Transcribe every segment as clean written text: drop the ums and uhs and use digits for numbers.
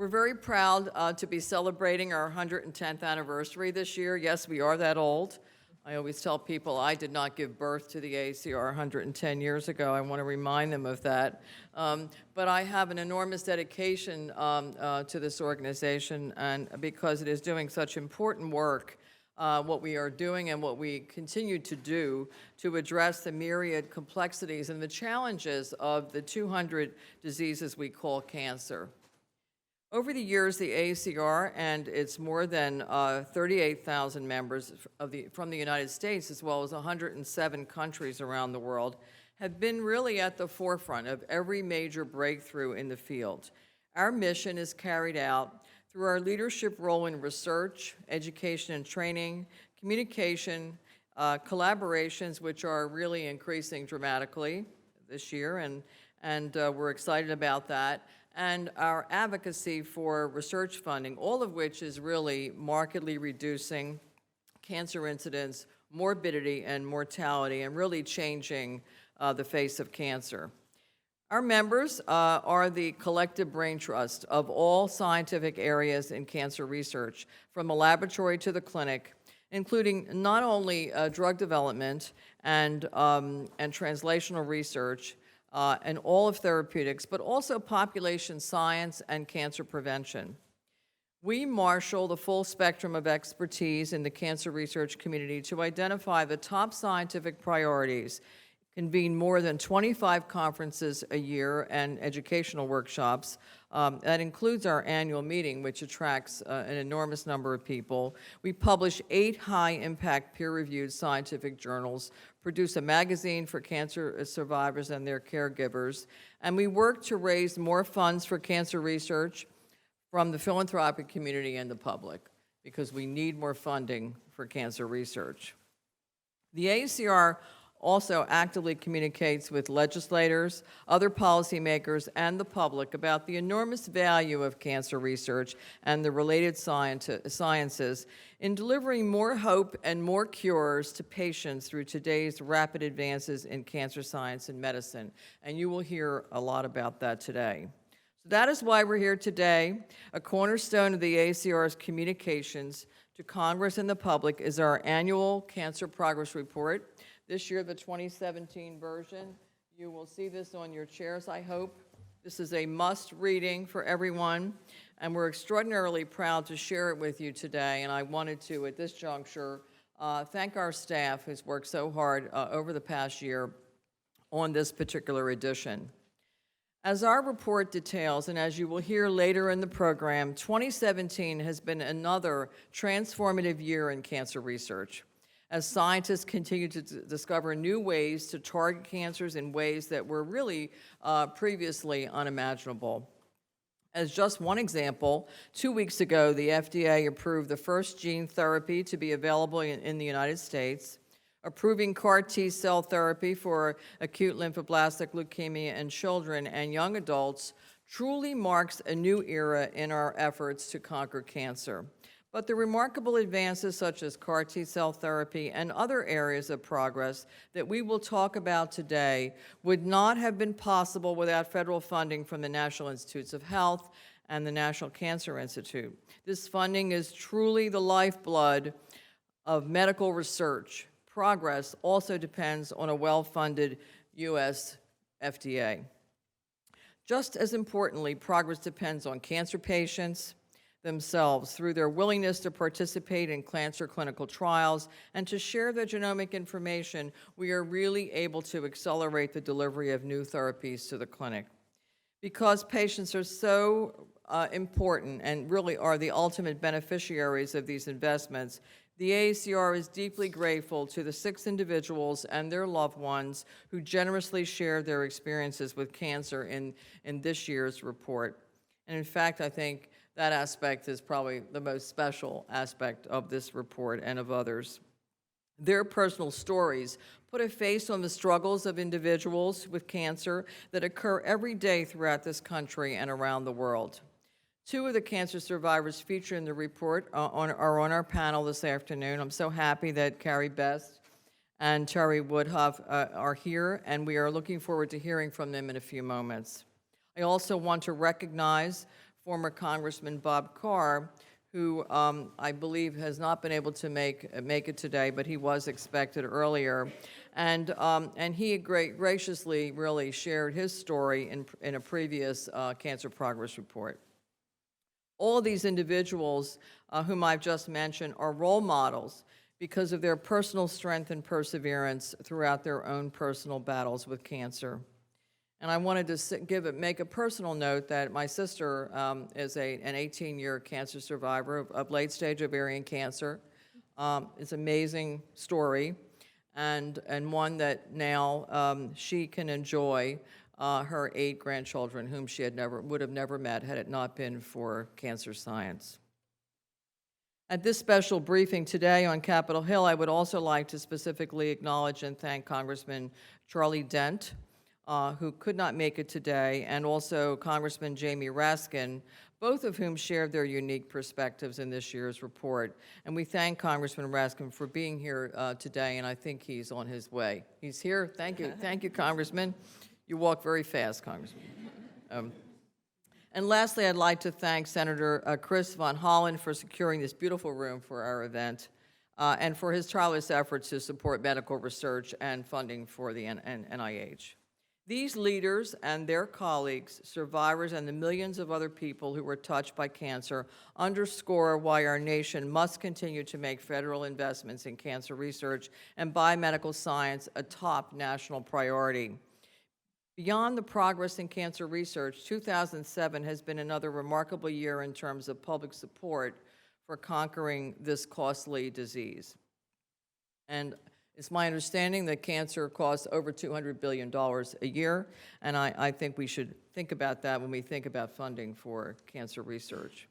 We're very proud to be celebrating our 110th anniversary this year. Yes, we are that old. I always tell people I did not give birth to the AACR 110 years ago. I want to remind them of that. But I have an enormous dedication to this organization, and because it is doing such important work, what we are doing and what we continue to do to address the myriad complexities and the challenges of the 200 diseases we call cancer. Over the years, the AACR and its more than 38,000 members from the United States, as well as 107 countries around the world, have been really at the forefront of every major breakthrough in the field. Our mission is carried out through our leadership role in research, education and training, communication, collaborations, which are really increasing dramatically this year, and we're excited about that, and our advocacy for research funding, all of which is really markedly reducing cancer incidence, morbidity, and mortality, and really changing the face of cancer. Our members are the collective brain trust of all scientific areas in cancer research, from the laboratory to the clinic, including not only drug development and translational research, and all of therapeutics, but also population science and cancer prevention. We marshal the full spectrum of expertise in the cancer research community to identify the top scientific priorities, convene more than 25 conferences a year and educational workshops. That includes our annual meeting, which attracts an enormous number of people. We publish 8 high-impact peer-reviewed scientific journals, produce a magazine for cancer survivors and their caregivers, and we work to raise more funds for cancer research from the philanthropic community and the public, because we need more funding for cancer research. The AACR also actively communicates with legislators, other policymakers, and the public about the enormous value of cancer research and the related sciences in delivering more hope and more cures to patients through today's rapid advances in cancer science and medicine. And you will hear a lot about that today. So that is why we're here today. A cornerstone of the AACR's communications to Congress and the public is our annual Cancer Progress Report. This year, the 2017 version. You will see this on your chairs, I hope. This is a must reading for everyone, and we're extraordinarily proud to share it with you today. And I wanted to, at this juncture, thank our staff who's worked so hard over the past year on this particular edition. As our report details, and as you will hear later in the program, 2017 has been another transformative year in cancer research, as scientists continue to discover new ways to target cancers in ways that were really previously unimaginable. As just one example, 2 weeks ago, the FDA approved the first gene therapy to be available in the United States. Approving CAR T-cell therapy for acute lymphoblastic leukemia in children and young adults truly marks a new era in our efforts to conquer cancer. But the remarkable advances such as CAR T-cell therapy and other areas of progress that we will talk about today would not have been possible without federal funding from the National Institutes of Health and the National Cancer Institute. This funding is truly the lifeblood of medical research. Progress also depends on a well-funded U.S. FDA. Just as importantly, progress depends on cancer patients themselves through their willingness to participate in cancer clinical trials and to share their genomic information. We are really able to accelerate the delivery of new therapies to the clinic. Because patients are so important and really are the ultimate beneficiaries of these investments, the AACR is deeply grateful to the 6 individuals and their loved ones who generously shared their experiences with cancer in this year's report. And in fact, I think that aspect is probably the most special aspect of this report and of others. Their personal stories put a face on the struggles of individuals with cancer that occur every day throughout this country and around the world. 2 of the cancer survivors featured in the report are on our panel this afternoon. I'm so happy that Carrie Best and Terry Woodhuff are here, and we are looking forward to hearing from them in a few moments. I also want to recognize former Congressman Bob Carr, who I believe has not been able to make it today, but he was expected earlier. And he graciously really shared his story in a previous Cancer Progress Report. All of these individuals whom I've just mentioned are role models because of their personal strength and perseverance throughout their own personal battles with cancer. And I wanted to make a personal note that my sister is an 18-year cancer survivor of late-stage ovarian cancer. It's an amazing story, and one that now she can enjoy her 8 grandchildren, whom she would have never met had it not been for cancer science. At this special briefing today on Capitol Hill, I would also like to specifically acknowledge and thank Congressman Charlie Dent, who could not make it today, and also Congressman Jamie Raskin, both of whom shared their unique perspectives in this year's report. And we thank Congressman Raskin for being here today, and I think he's on his way. He's here. Thank you. Thank you, Congressman. You walk very fast, Congressman. And lastly, I'd like to thank Senator Chris Von Hollen for securing this beautiful room for our event, and for his tireless efforts to support medical research and funding for the NIH. These leaders and their colleagues, survivors, and the millions of other people who were touched by cancer underscore why our nation must continue to make federal investments in cancer research and biomedical science a top national priority. Beyond the progress in cancer research, 2007 has been another remarkable year in terms of public support for conquering this costly disease. And it's my understanding that cancer costs over $200 billion a year, and I think we should think about that when we think about funding for cancer research.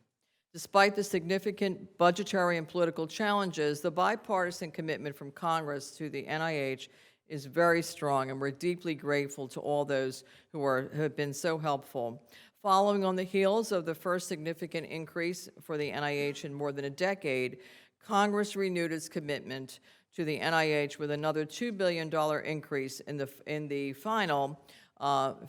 Despite the significant budgetary and political challenges, the bipartisan commitment from Congress to the NIH is very strong, and we're deeply grateful to all those who have been so helpful. Following on the heels of the first significant increase for the NIH in more than a decade, Congress renewed its commitment to the NIH with another $2 billion increase in the final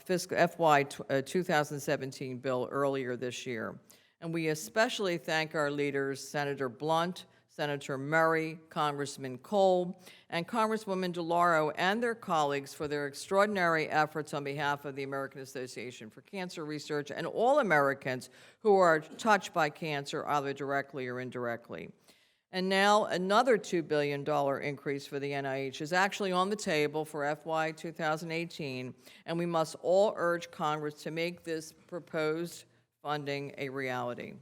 fiscal FY 2017 bill earlier this year. And we especially thank our leaders, Senator Blunt, Senator Murray, Congressman Cole, and Congresswoman DeLauro and their colleagues for their extraordinary efforts on behalf of the American Association for Cancer Research and all Americans who are touched by cancer either directly or indirectly. And now another $2 billion increase for the NIH is actually on the table for FY 2018, and we must all urge Congress to make this proposed funding a reality.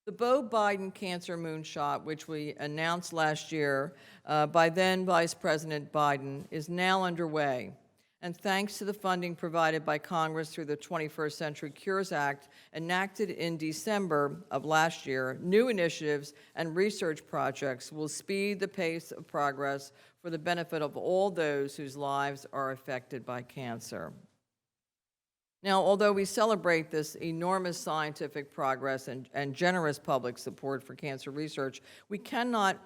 The Beau Biden Cancer Moonshot, which we announced last year by then Vice President Biden, is now underway. And thanks to the funding provided by Congress through the 21st Century Cures Act, enacted in December of last year, new initiatives and research projects will speed the pace of progress for the benefit of all those whose lives are affected by cancer. Now, although we celebrate this enormous scientific progress and generous public support for cancer research, we cannot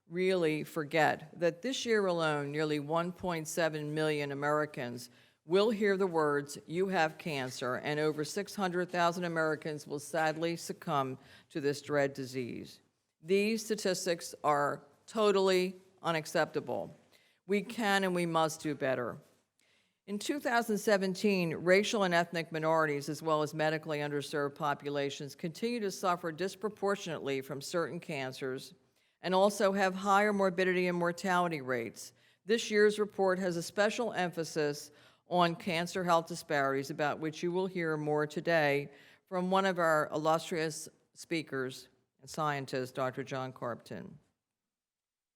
really forget that this year alone, nearly 1.7 million Americans will hear the words, "You have cancer," and over 600,000 Americans will sadly succumb to this dread disease. These statistics are totally unacceptable. We can and we must do better. In 2017, racial and ethnic minorities, as well as medically underserved populations, continue to suffer disproportionately from certain cancers and also have higher morbidity and mortality rates. This year's report has a special emphasis on cancer health disparities, about which you will hear more today from one of our illustrious speakers and scientists, Dr. John Carpton.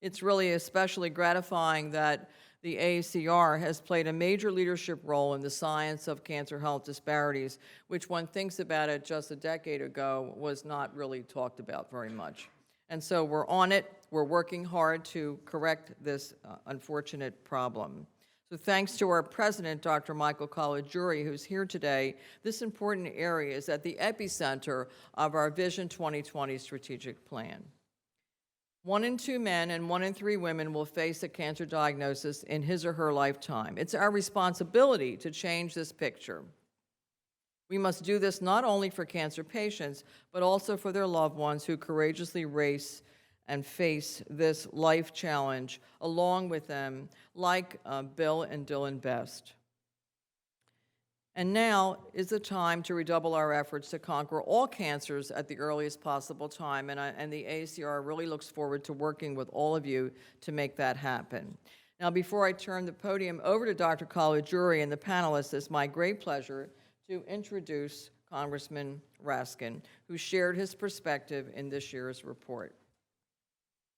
It's really especially gratifying that the AACR has played a major leadership role in the science of cancer health disparities, which one thinks about it just a decade ago was not really talked about very much. And so we're on it. We're working hard to correct this unfortunate problem. So thanks to our president, Dr. Michael Colagiuri, who's here today, this important area is at the epicenter of our Vision 2020 strategic plan. 1 in 2 men and 1 in 3 women will face a cancer diagnosis in his or her lifetime. It's our responsibility to change this picture. We must do this not only for cancer patients, but also for their loved ones who courageously race and face this life challenge along with them, like Bill and Dylan Best. And now is the time to redouble our efforts to conquer all cancers at the earliest possible time, and the AACR really looks forward to working with all of you to make that happen. Now, before I turn the podium over to Dr. Caligiuri and the panelists, it's my great pleasure to introduce Congressman Raskin, who shared his perspective in this year's report.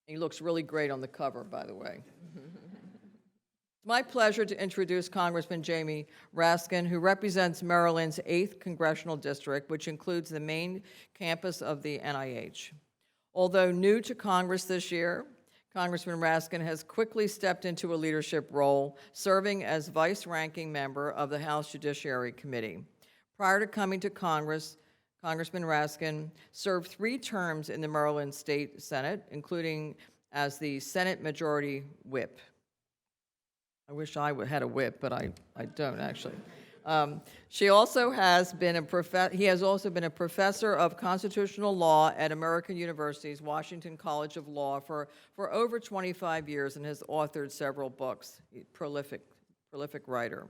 He looks really great on the cover, by the way. It's my pleasure to introduce Congressman Jamie Raskin, who represents Maryland's 8th Congressional District, which includes the main campus of the NIH. Although new to Congress this year, Congressman Raskin has quickly stepped into a leadership role, serving as vice-ranking member of the House Judiciary Committee. Prior to coming to Congress, Congressman Raskin served 3 terms in the Maryland State Senate, including as the Senate Majority Whip. I wish I had a whip, but I don't, actually. He has also been a professor of constitutional law at American University's Washington College of Law for over 25 years and has authored several books. Prolific writer.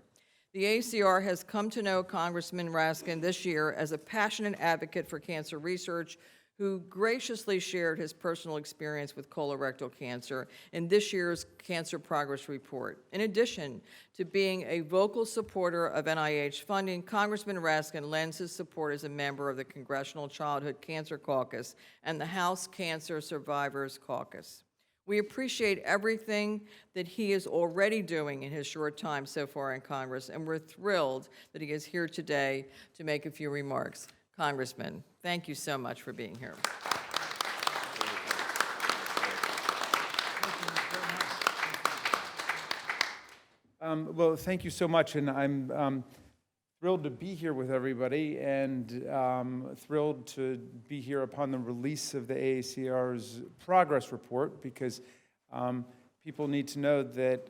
The AACR has come to know Congressman Raskin this year as a passionate advocate for cancer research who graciously shared his personal experience with colorectal cancer in this year's Cancer Progress Report. In addition to being a vocal supporter of NIH funding, Congressman Raskin lends his support as a member of the Congressional Childhood Cancer Caucus and the House Cancer Survivors Caucus. We appreciate everything that he is already doing in his short time so far in Congress, and we're thrilled that he is here today to make a few remarks. Congressman, thank you so much for being here. Well, thank you so much, and I'm thrilled to be here with everybody, and thrilled to be here upon the release of the AACR's progress report, because people need to know that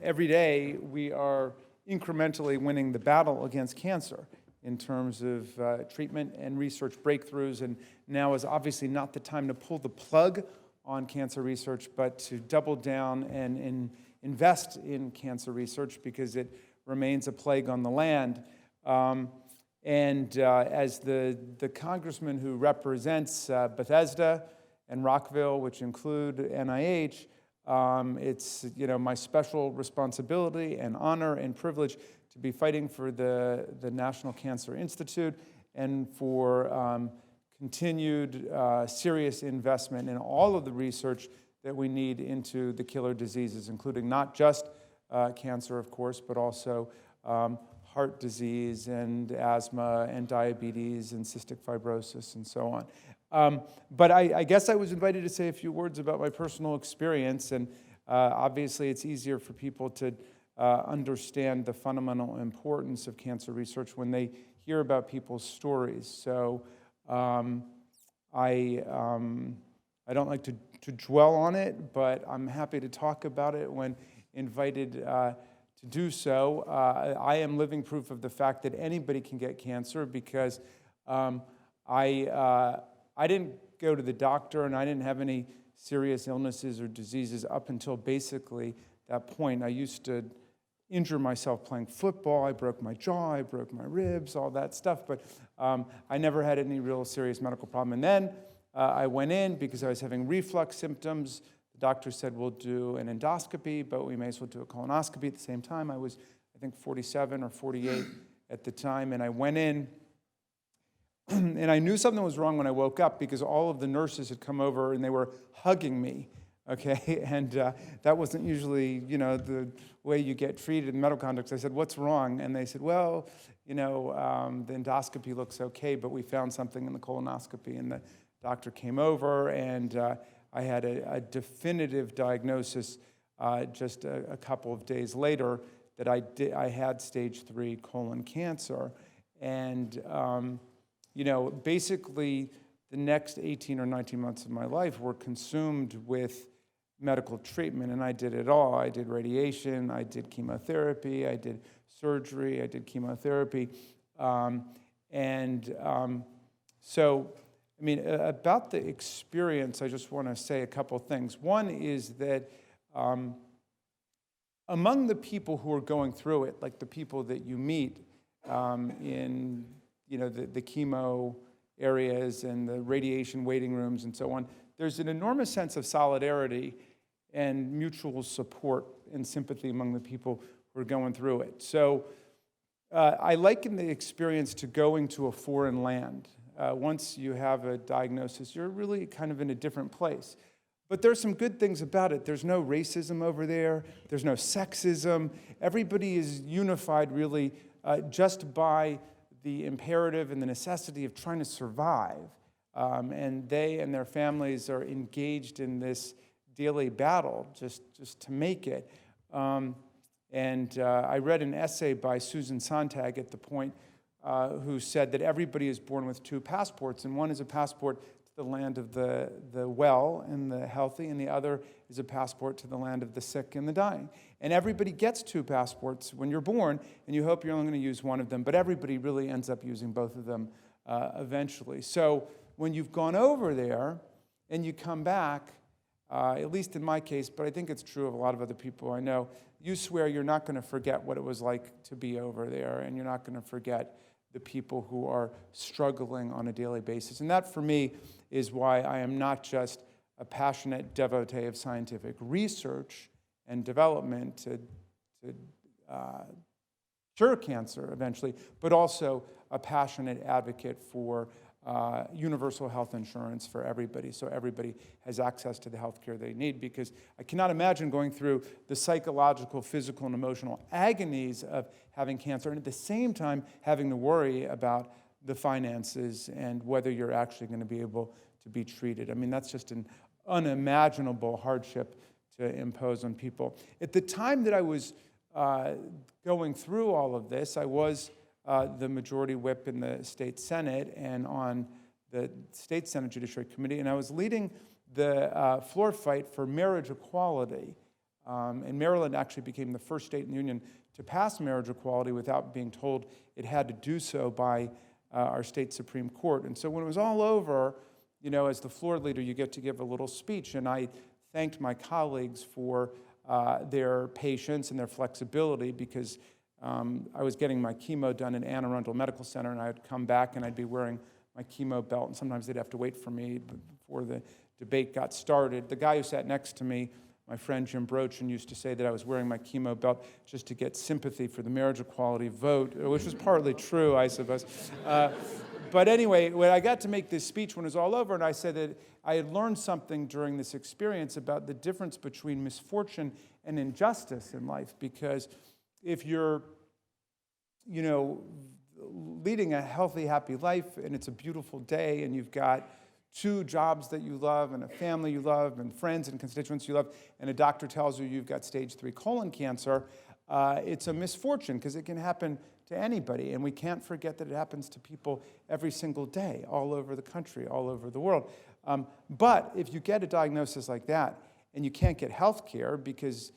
every day we are incrementally winning the battle against cancer in terms of treatment and research breakthroughs, and now is obviously not the time to pull the plug on cancer research, but to double down and invest in cancer research because it remains a plague on the land. As the congressman who represents Bethesda and Rockville, which include NIH, it's my special responsibility and honor and privilege to be fighting for the National Cancer Institute and for continued serious investment in all of the research that we need into the killer diseases, including not just cancer, of course, but also heart disease and asthma and diabetes and cystic fibrosis and so on. But I guess I was invited to say a few words about my personal experience, and obviously it's easier for people to understand the fundamental importance of cancer research when they hear about people's stories. So I don't like to dwell on it, but I'm happy to talk about it when invited to do so. I am living proof of the fact that anybody can get cancer because I didn't go to the doctor and I didn't have any serious illnesses or diseases up until basically that point. I used to injure myself playing football. I broke my jaw, I broke my ribs, all that stuff, but I never had any real serious medical problem. And then I went in because I was having reflux symptoms. The doctor said, we'll do an endoscopy, but we may as well do a colonoscopy at the same time. I was, I think, 47 or 48 at the time, and I went in, and I knew something was wrong when I woke up because all of the nurses had come over and they were hugging me, okay? And that wasn't usually, the way you get treated in medical context. I said, what's wrong? And they said, well, the endoscopy looks okay, but we found something in the colonoscopy. And the doctor came over, and I had a definitive diagnosis just a couple of days later that I had stage 3 colon cancer. And basically the next 18 or 19 months of my life were consumed with medical treatment, and I did it all. I did radiation, I did chemotherapy, I did surgery, I did chemotherapy. And so, I mean, about the experience, I just want to say a couple things. One is that among the people who are going through it, like the people that you meet in, the chemo areas and the radiation waiting rooms and so on, there's an enormous sense of solidarity and mutual support and sympathy among the people who are going through it. So I liken the experience to going to a foreign land. Once you have a diagnosis, you're really kind of in a different place. But there's some good things about it. There's no racism over there. There's no sexism. Everybody is unified, really, just by the imperative and the necessity of trying to survive. And they and their families are engaged in this daily battle just to make it. I read an essay by Susan Sontag at the Point who said that everybody is born with two passports, and one is a passport to the land of the well and the healthy, and the other is a passport to the land of the sick and the dying. And everybody gets two passports when you're born, and you hope you're only going to use one of them, but everybody really ends up using both of them eventually. So when you've gone over there and you come back, at least in my case, but I think it's true of a lot of other people I know, you swear you're not going to forget what it was like to be over there, and you're not going to forget the people who are struggling on a daily basis. And that, for me, is why I am not just a passionate devotee of scientific research and development to cure cancer eventually, but also a passionate advocate for universal health insurance for everybody, so everybody has access to the health care they need, because I cannot imagine going through the psychological, physical, and emotional agonies of having cancer, and at the same time having to worry about the finances and whether you're actually going to be able to be treated. I mean, that's just an unimaginable hardship to impose on people. At the time that I was going through all of this, I was the majority whip in the state Senate and on the state Senate Judiciary Committee, and I was leading the floor fight for marriage equality. And Maryland actually became the first state in the union to pass marriage equality without being told it had to do so by our state Supreme Court. And so when it was all over, as the floor leader, you get to give a little speech, and I thanked my colleagues for their patience and their flexibility, because I was getting my chemo done in Anne Arundel Medical Center, and I'd come back and I'd be wearing my chemo belt, and sometimes they'd have to wait for me before the debate got started. The guy who sat next to me, my friend Jim Brochin, used to say that I was wearing my chemo belt just to get sympathy for the marriage equality vote, which was partly true, I suppose. But anyway, when I got to make this speech when it was all over, and I said that I had learned something during this experience about the difference between misfortune and injustice in life, because if you're, leading a healthy, happy life, and it's a beautiful day, and you've got two jobs that you love, and a family you love, and friends and constituents you love, and a doctor tells you you've got stage 3 colon cancer, it's a misfortune, because it can happen to anybody, and we can't forget that it happens to people every single day, all over the country, all over the world. But if you get a diagnosis like that, and you can't get health care because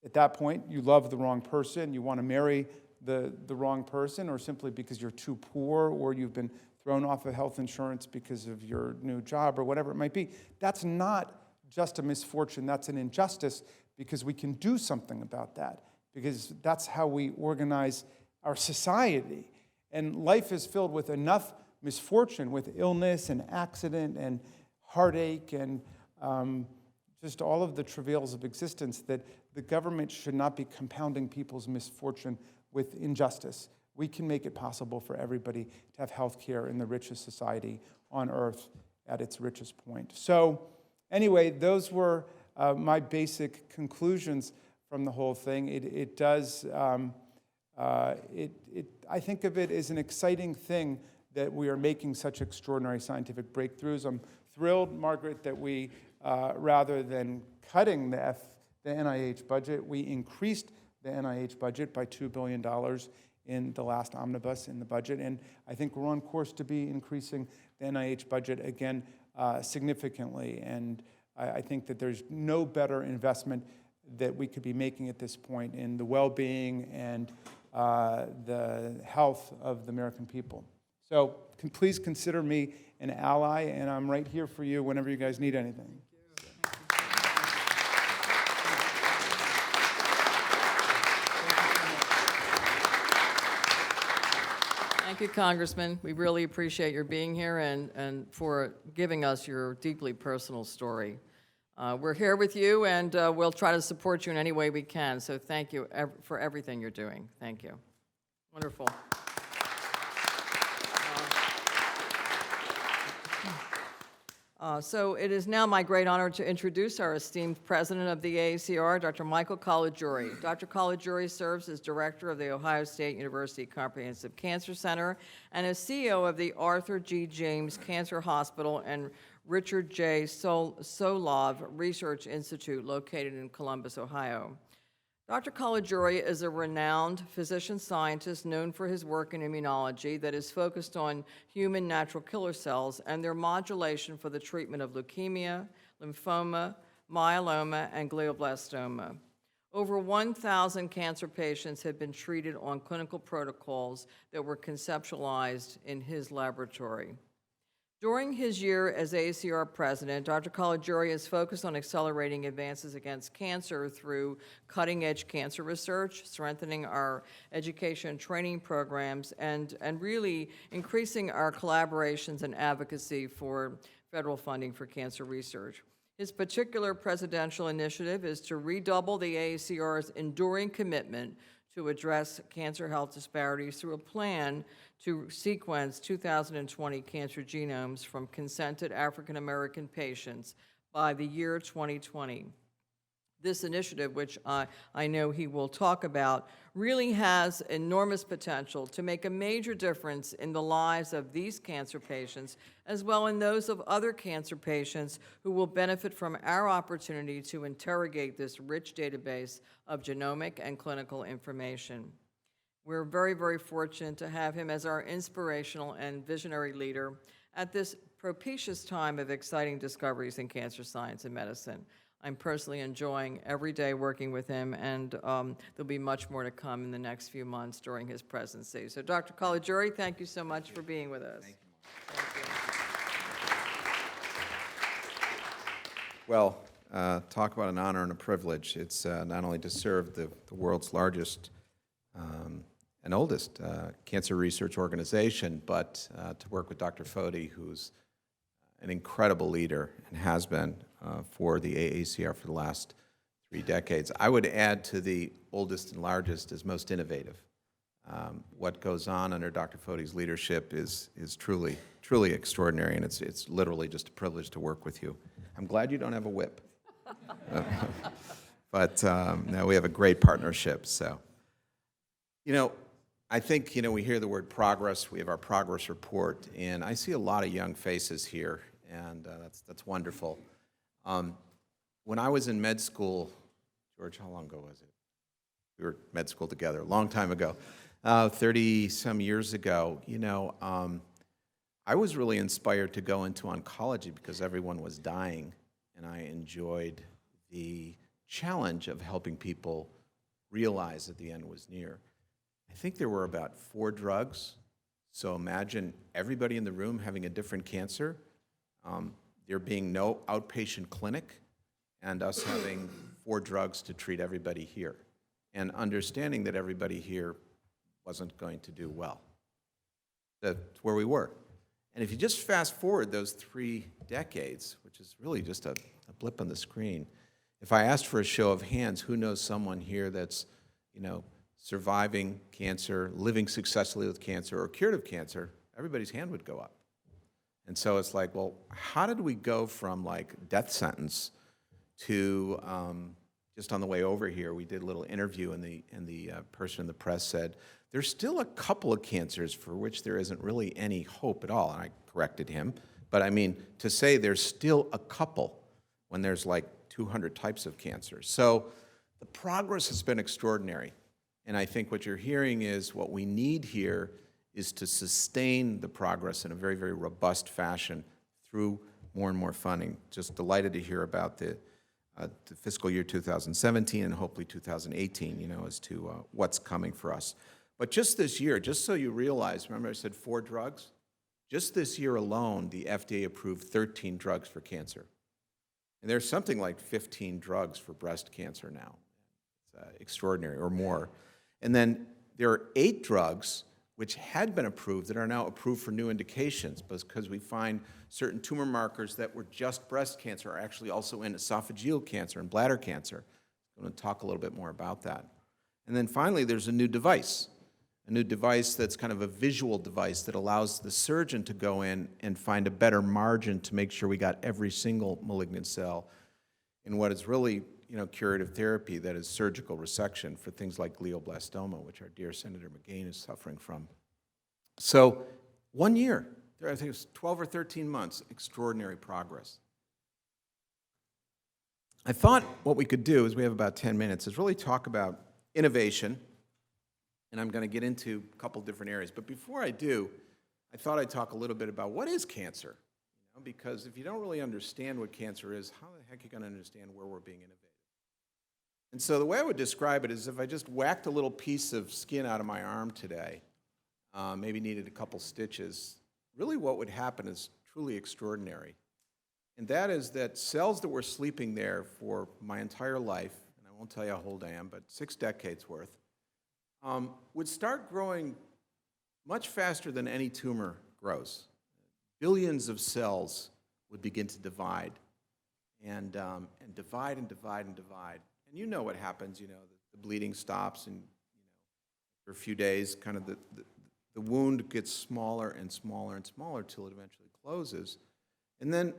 at that point you love the wrong person, you want to marry the wrong person, or simply because you're too poor, or you've been thrown off of health insurance because of your new job, or whatever it might be, that's not just a misfortune, that's an injustice, because we can do something about that, because that's how we organize our society. And life is filled with enough misfortune, with illness and accident and heartache and just all of the travails of existence, that the government should not be compounding people's misfortune with injustice. We can make it possible for everybody to have health care in the richest society on earth at its richest point. So anyway, those were my basic conclusions from the whole thing. I think of it as an exciting thing that we are making such extraordinary scientific breakthroughs. I'm thrilled, Margaret, that we, rather than cutting the NIH budget, we increased the NIH budget by $2 billion in the last omnibus in the budget. And I think we're on course to be increasing the NIH budget again significantly. And I think that there's no better investment that we could be making at this point in the well-being and the health of the American people. So please consider me an ally, and I'm right here for you whenever you guys need anything. Thank you, Congressman. We really appreciate your being here and for giving us your deeply personal story. We're here with you, and we'll try to support you in any way we can. So thank you for everything you're doing. Thank you. Wonderful. So it is now my great honor to introduce our esteemed president of the AACR, Dr. Michael Caligiuri. Dr. Caligiuri serves as director of the Ohio State University Comprehensive Cancer Center and as CEO of the Arthur G. James Cancer Hospital and Richard J. Solove Research Institute located in Columbus, Ohio. Dr. Caligiuri is a renowned physician scientist known for his work in immunology that is focused on human natural killer cells and their modulation for the treatment of leukemia, lymphoma, myeloma, and glioblastoma. Over 1,000 cancer patients have been treated on clinical protocols that were conceptualized in his laboratory. During his year as AACR president, Dr. Caligiuri has focused on accelerating advances against cancer through cutting-edge cancer research, strengthening our education and training programs, and really increasing our collaborations and advocacy for federal funding for cancer research. His particular presidential initiative is to redouble the AACR's enduring commitment to address cancer health disparities through a plan to sequence 2020 cancer genomes from consented African American patients by the year 2020. This initiative, which I know he will talk about, really has enormous potential to make a major difference in the lives of these cancer patients, as well as those of other cancer patients who will benefit from our opportunity to interrogate this rich database of genomic and clinical information. We're very, very fortunate to have him as our inspirational and visionary leader at this propitious time of exciting discoveries in cancer science and medicine. I'm personally enjoying every day working with him, and there'll be much more to come in the next few months during his presidency. So, Dr. Caligiuri, thank you so much for being with us. Thank you. Thank you. Well, talk about an honor and a privilege. It's not only to serve the world's largest and oldest cancer research organization, but to work with Dr. Foti, who's an incredible leader and has been for the AACR for the last 3 decades. I would add to the oldest and largest is most innovative. What goes on under Dr. Foti's leadership is truly, truly extraordinary, and it's literally just a privilege to work with you. I'm glad you don't have a whip. But no, we have a great partnership. So, I think, we hear the word progress. We have our progress report, and I see a lot of young faces here, and that's wonderful. When I was in med school, George, how long ago was it? We were in med school together, a long time ago, 30-some years ago, I was really inspired to go into oncology because everyone was dying, and I enjoyed the challenge of helping people realize that the end was near. I think there were about 4 drugs, so imagine everybody in the room having a different cancer, there being no outpatient clinic, and us having 4 drugs to treat everybody here, and understanding that everybody here wasn't going to do well. That's where we were. And if you just fast forward those 3 decades, which is really just a blip on the screen, if I asked for a show of hands, who knows someone here that's, surviving cancer, living successfully with cancer, or cured of cancer, everybody's hand would go up. And so it's like, well, how did we go from death sentence to just on the way over here, we did a little interview, and the person in the press said, there's still a couple of cancers for which there isn't really any hope at all. And I corrected him. But I mean, to say there's still a couple when there's 200 types of cancer. So the progress has been extraordinary. And I think what you're hearing is what we need here is to sustain the progress in a very, very robust fashion through more and more funding. Just delighted to hear about the fiscal year 2017 and hopefully 2018, as to what's coming for us. But just this year, just so you realize, remember I said 4 drugs? Just this year alone, the FDA approved 13 drugs for cancer. And there's something like 15 drugs for breast cancer now. It's extraordinary, or more. And then there are 8 drugs which had been approved that are now approved for new indications because we find certain tumor markers that were just breast cancer are actually also in esophageal cancer and bladder cancer. I'm going to talk a little bit more about that. And then finally, there's a new device that's kind of a visual device that allows the surgeon to go in and find a better margin to make sure we got every single malignant cell in what is really, curative therapy, that is surgical resection for things like glioblastoma, which our dear Senator McGain is suffering from. So 1 year, I think it's 12 or 13 months, extraordinary progress. I thought what we could do, is we have about 10 minutes, is really talk about innovation, and I'm going to get into a couple different areas. But before I do, I thought I'd talk a little bit about what is cancer, because if you don't really understand what cancer is, how the heck are you going to understand where we're being innovative? And so the way I would describe it is if I just whacked a little piece of skin out of my arm today, maybe needed a couple stitches, really what would happen is truly extraordinary. And that is that cells that were sleeping there for my entire life, and I won't tell you how old I am, but 6 decades worth, would start growing much faster than any tumor grows. Billions of cells would begin to divide, and divide and divide and divide. And you know what happens, the bleeding stops, and for a few days, kind of the wound gets smaller and smaller and smaller till it eventually closes. And then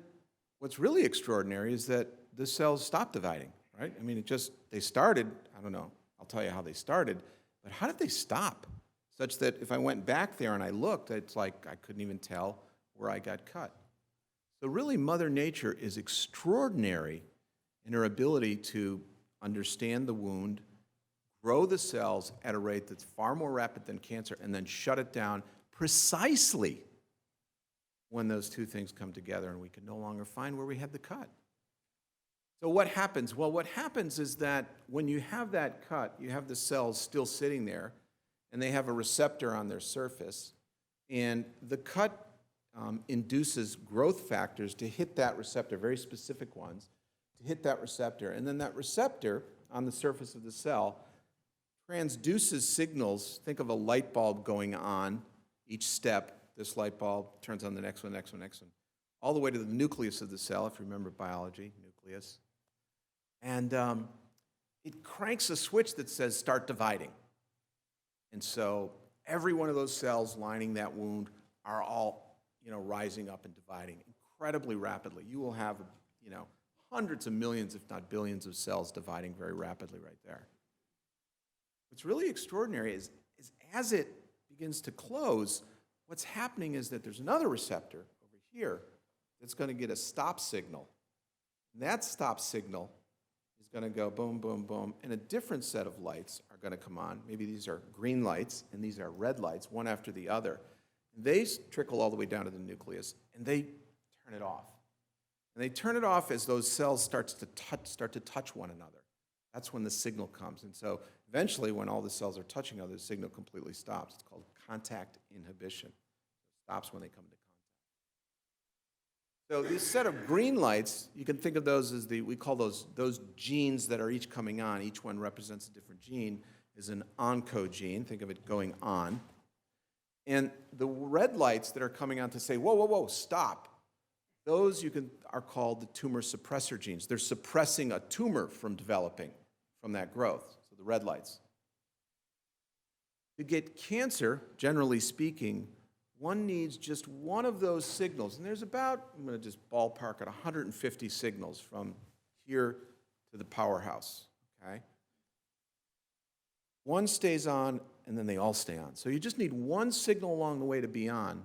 what's really extraordinary is that the cells stop dividing, right? I mean, they started, I don't know, I'll tell you how they started, but how did they stop? Such that if I went back there and I looked, it's like I couldn't even tell where I got cut. So really, Mother Nature is extraordinary in her ability to understand the wound, grow the cells at a rate that's far more rapid than cancer, and then shut it down precisely when those two things come together and we can no longer find where we had the cut. So what happens? Well, what happens is that when you have that cut, you have the cells still sitting there, and they have a receptor on their surface, and the cut induces growth factors to hit that receptor, very specific ones, to hit that receptor. And then that receptor on the surface of the cell transduces signals. Think of a light bulb going on each step. This light bulb turns on the next one, next one, next one, all the way to the nucleus of the cell, if you remember biology, nucleus. And it cranks a switch that says start dividing. And so every one of those cells lining that wound are all rising up and dividing incredibly rapidly. You will have, hundreds of millions, if not billions, of cells dividing very rapidly right there. What's really extraordinary is as it begins to close, what's happening is that there's another receptor over here that's going to get a stop signal. And that stop signal is going to go boom, boom, boom, and a different set of lights are going to come on. Maybe these are green lights, and these are red lights, one after the other. They trickle all the way down to the nucleus, and they turn it off. And they turn it off as those cells start to touch one another. That's when the signal comes. And so eventually, when all the cells are touching other, the signal completely stops. It's called contact inhibition. It stops when they come into contact. So this set of green lights, you can think of those as we call those genes that are each coming on. Each one represents a different gene, is an oncogene. Think of it going on. And the red lights that are coming on to say, whoa, whoa, whoa, stop, those are called the tumor suppressor genes. They're suppressing a tumor from developing from that growth, so the red lights. To get cancer, generally speaking, one needs just one of those signals. And there's about, I'm going to just ballpark at 150 signals from here to the powerhouse, okay? One stays on, and then they all stay on. So you just need one signal along the way to be on.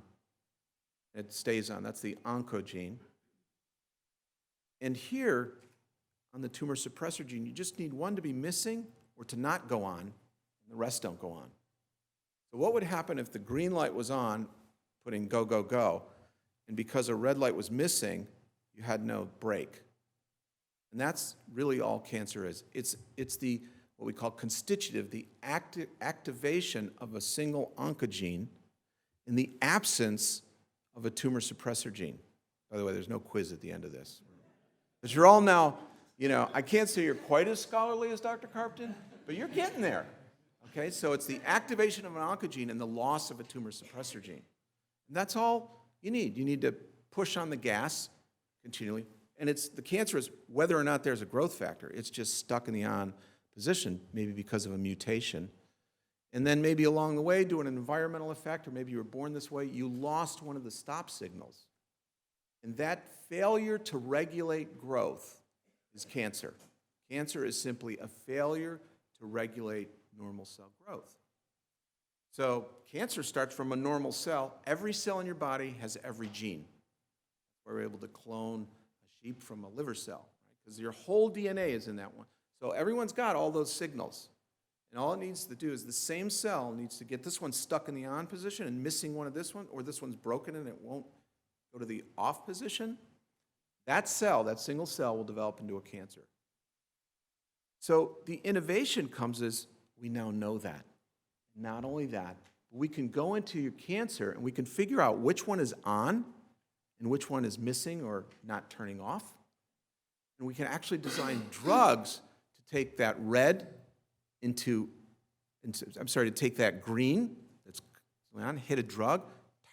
It stays on. That's the oncogene. And here, on the tumor suppressor gene, you just need one to be missing or to not go on, and the rest don't go on. So what would happen if the green light was on, putting go, go, go, and because a red light was missing, you had no break? And that's really all cancer is. It's what we call constitutive, the activation of a single oncogene in the absence of a tumor suppressor gene. By the way, there's no quiz at the end of this. But you're all now, I can't say you're quite as scholarly as Dr. Carpton, but you're getting there. Okay, so it's the activation of an oncogene and the loss of a tumor suppressor gene. And that's all you need. You need to push on the gas continually. And the cancer is whether or not there's a growth factor. It's just stuck in the on position, maybe because of a mutation. And then maybe along the way, due to an environmental effect, or maybe you were born this way, you lost one of the stop signals. And that failure to regulate growth is cancer. Cancer is simply a failure to regulate normal cell growth. So cancer starts from a normal cell. Every cell in your body has every gene. We're able to clone a sheep from a liver cell, because your whole DNA is in that one. So everyone's got all those signals. And all it needs to do is the same cell needs to get this one stuck in the on position and missing one of this one, or this one's broken and it won't go to the off position. That cell, that single cell, will develop into a cancer. So the innovation comes as we now know that. Not only that, but we can go into your cancer and we can figure out which one is on and which one is missing or not turning off. And we can actually design drugs to take that red to take that green that's going on, hit a drug,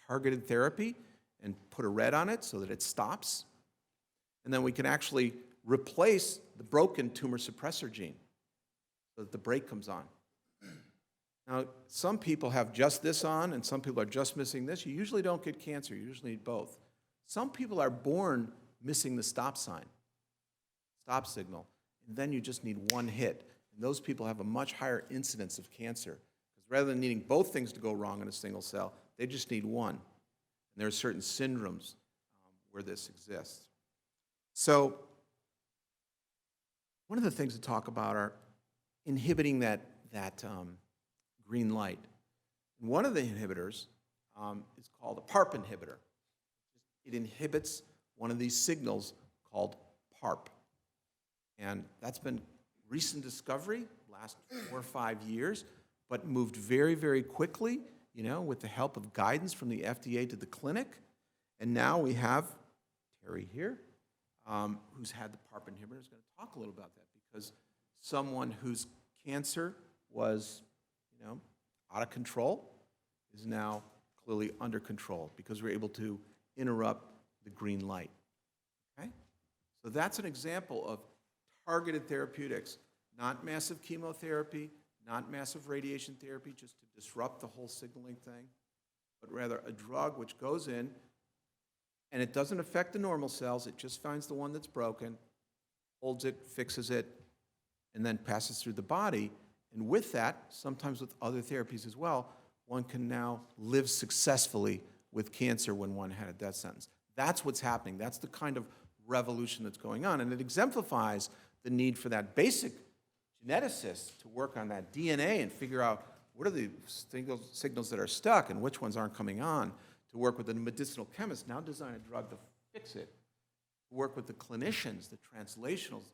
targeted therapy, and put a red on it so that it stops. And then we can actually replace the broken tumor suppressor gene so that the brake comes on. Now, some people have just this on, and some people are just missing this. You usually don't get cancer. You usually need both. Some people are born missing the stop sign, stop signal, and then you just need one hit. And those people have a much higher incidence of cancer, because rather than needing both things to go wrong in a single cell, they just need one. And there are certain syndromes where this exists. So one of the things to talk about are inhibiting that green light. And one of the inhibitors is called a PARP inhibitor. It inhibits one of these signals called PARP. And that's been recent discovery, last 4 or 5 years, but moved very, very quickly, with the help of guidance from the FDA to the clinic. And now we have Terry here, who's had the PARP inhibitor, is going to talk a little about that, because someone whose cancer was, out of control is now clearly under control because we're able to interrupt the green light. Okay? So that's an example of targeted therapeutics, not massive chemotherapy, not massive radiation therapy just to disrupt the whole signaling thing, but rather a drug which goes in and it doesn't affect the normal cells, it just finds the one that's broken, holds it, fixes it, and then passes through the body. And with that, sometimes with other therapies as well, one can now live successfully with cancer when one had a death sentence. That's what's happening. That's the kind of revolution that's going on. And it exemplifies the need for that basic geneticist to work on that DNA and figure out what are the signals that are stuck and which ones aren't coming on, to work with a medicinal chemist, now design a drug to fix it, to work with the clinicians, the translational scientists,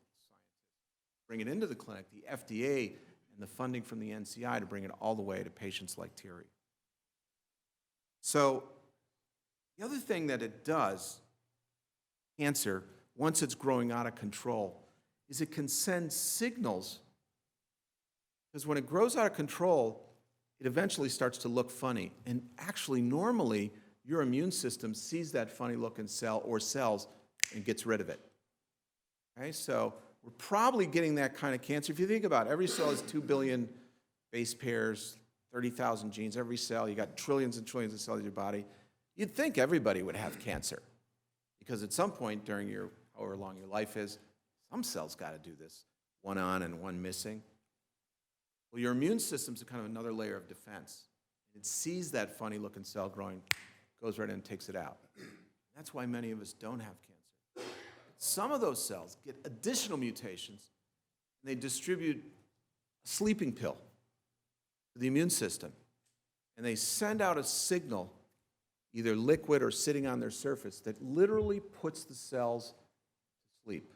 bring it into the clinic, the FDA, and the funding from the NCI to bring it all the way to patients like Terry. So the other thing that it does, cancer, once it's growing out of control, is it can send signals, because when it grows out of control, it eventually starts to look funny. And actually, normally, your immune system sees that funny looking cell or cells and gets rid of it. Okay, so we're probably getting that kind of cancer. If you think about it, every cell has 2 billion base pairs, 30,000 genes. Every cell, you got trillions and trillions of cells in your body. You'd think everybody would have cancer, because at some point during your, however long your life is, some cells got to do this, one on and one missing. Well, your immune system's kind of another layer of defense. It sees that funny looking cell growing, goes right in and takes it out. That's why many of us don't have cancer. Some of those cells get additional mutations, and they distribute a sleeping pill to the immune system. And they send out a signal, either liquid or sitting on their surface, that literally puts the cells to sleep.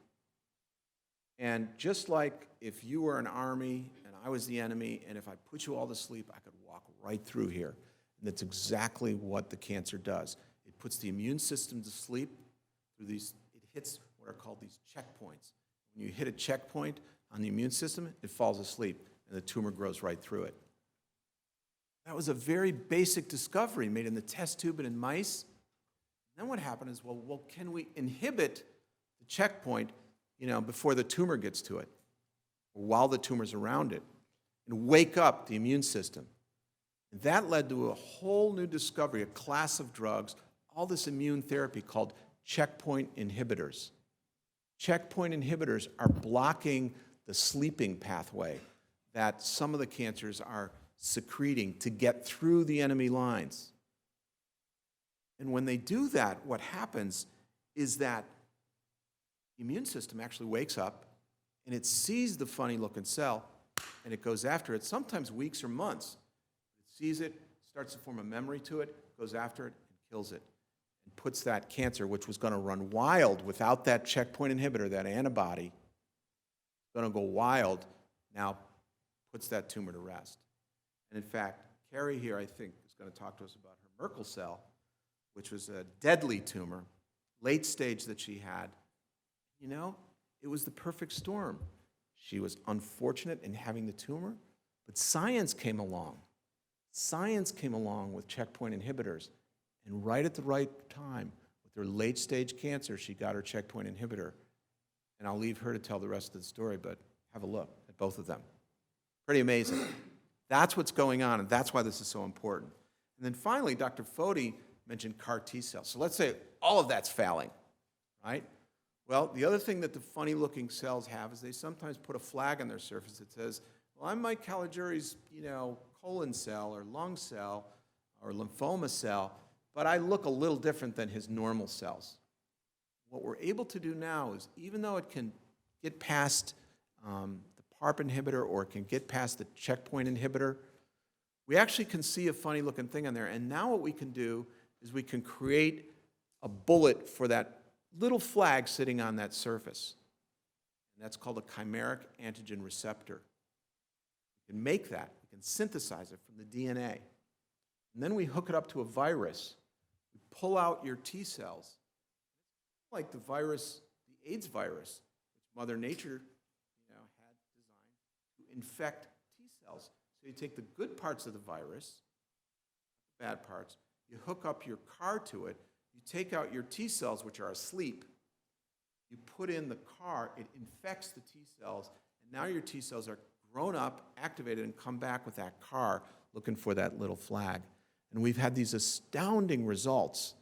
And just like if you were an army and I was the enemy, and if I put you all to sleep, I could walk right through here. And that's exactly what the cancer does. It puts the immune system to sleep through these, it hits what are called these checkpoints. When you hit a checkpoint on the immune system, it falls asleep, and the tumor grows right through it. That was a very basic discovery made in the test tube and in mice. And then what happened is, well, can we inhibit the checkpoint, before the tumor gets to it, or while the tumor's around it, and wake up the immune system? And that led to a whole new discovery, a class of drugs, all this immune therapy called checkpoint inhibitors. Checkpoint inhibitors are blocking the sleeping pathway that some of the cancers are secreting to get through the enemy lines. And when they do that, what happens is that the immune system actually wakes up and it sees the funny-looking cell and it goes after it, sometimes weeks or months. It sees it, starts to form a memory to it, goes after it, and kills it, and puts that cancer, which was going to run wild without that checkpoint inhibitor, that antibody, going to go wild, now puts that tumor to rest. And in fact, Carrie here, I think, is going to talk to us about her Merkel cell, which was a deadly tumor, late stage that she had. It was the perfect storm. She was unfortunate in having the tumor, but science came along. Science came along with checkpoint inhibitors, and right at the right time, with her late stage cancer, she got her checkpoint inhibitor. And I'll leave her to tell the rest of the story, but have a look at both of them. Pretty amazing. That's what's going on, and that's why this is so important. And then finally, Dr. Foti mentioned CAR T cells. So let's say all of that's failing, right? Well, the other thing that the funny-looking cells have is they sometimes put a flag on their surface that says, well, I'm Mike Caligiuri's, colon cell or lung cell or lymphoma cell, but I look a little different than his normal cells. What we're able to do now is, even though it can get past the PARP inhibitor or it can get past the checkpoint inhibitor, we actually can see a funny-looking thing on there. And now what we can do is we can create a bullet for that little flag sitting on that surface. And that's called a chimeric antigen receptor. We can make that. We can synthesize it from the DNA. And then we hook it up to a virus. We pull out your T cells. Like the virus, the AIDS virus, which Mother Nature had designed to infect T cells. So you take the good parts of the virus, the bad parts, you hook up your CAR to it, you take out your T cells, which are asleep, you put in the CAR, it infects the T cells, and now your T cells are grown up, activated, and come back with that CAR looking for that little flag. And we've had these astounding results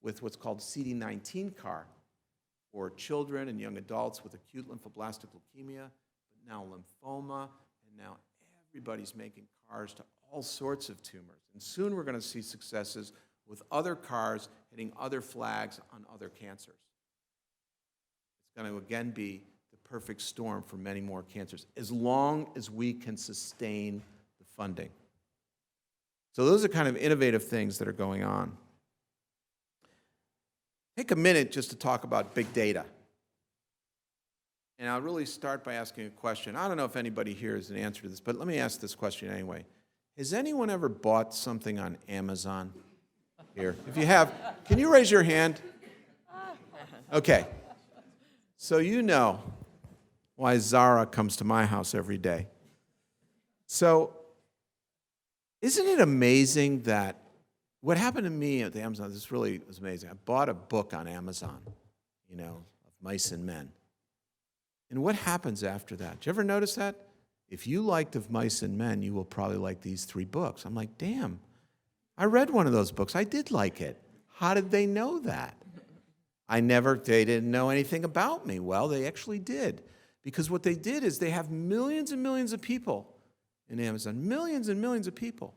with what's called CD19 CAR for children and young adults with acute lymphoblastic leukemia, but now lymphoma, and now everybody's making CARs to all sorts of tumors. And soon we're going to see successes with other CARs hitting other flags on other cancers. It's going to again be the perfect storm for many more cancers, as long as we can sustain the funding. So those are kind of innovative things that are going on. Take a minute just to talk about big data. And I'll really start by asking a question. I don't know if anybody here has an answer to this, but let me ask this question anyway. Has anyone ever bought something on Amazon? Here, if you have, can you raise your hand? Okay. So you know why Zara comes to my house every day. So isn't it amazing that what happened to me at the Amazon, this really was amazing. I bought a book on Amazon, of mice and men. And what happens after that? Did you ever notice that? If you liked Of Mice and Men, you will probably like these 3 books. I'm like, damn, I read one of those books. I did like it. How did they know that? They didn't know anything about me. Well, they actually did. Because what they did is they have millions and millions of people in Amazon, millions and millions of people.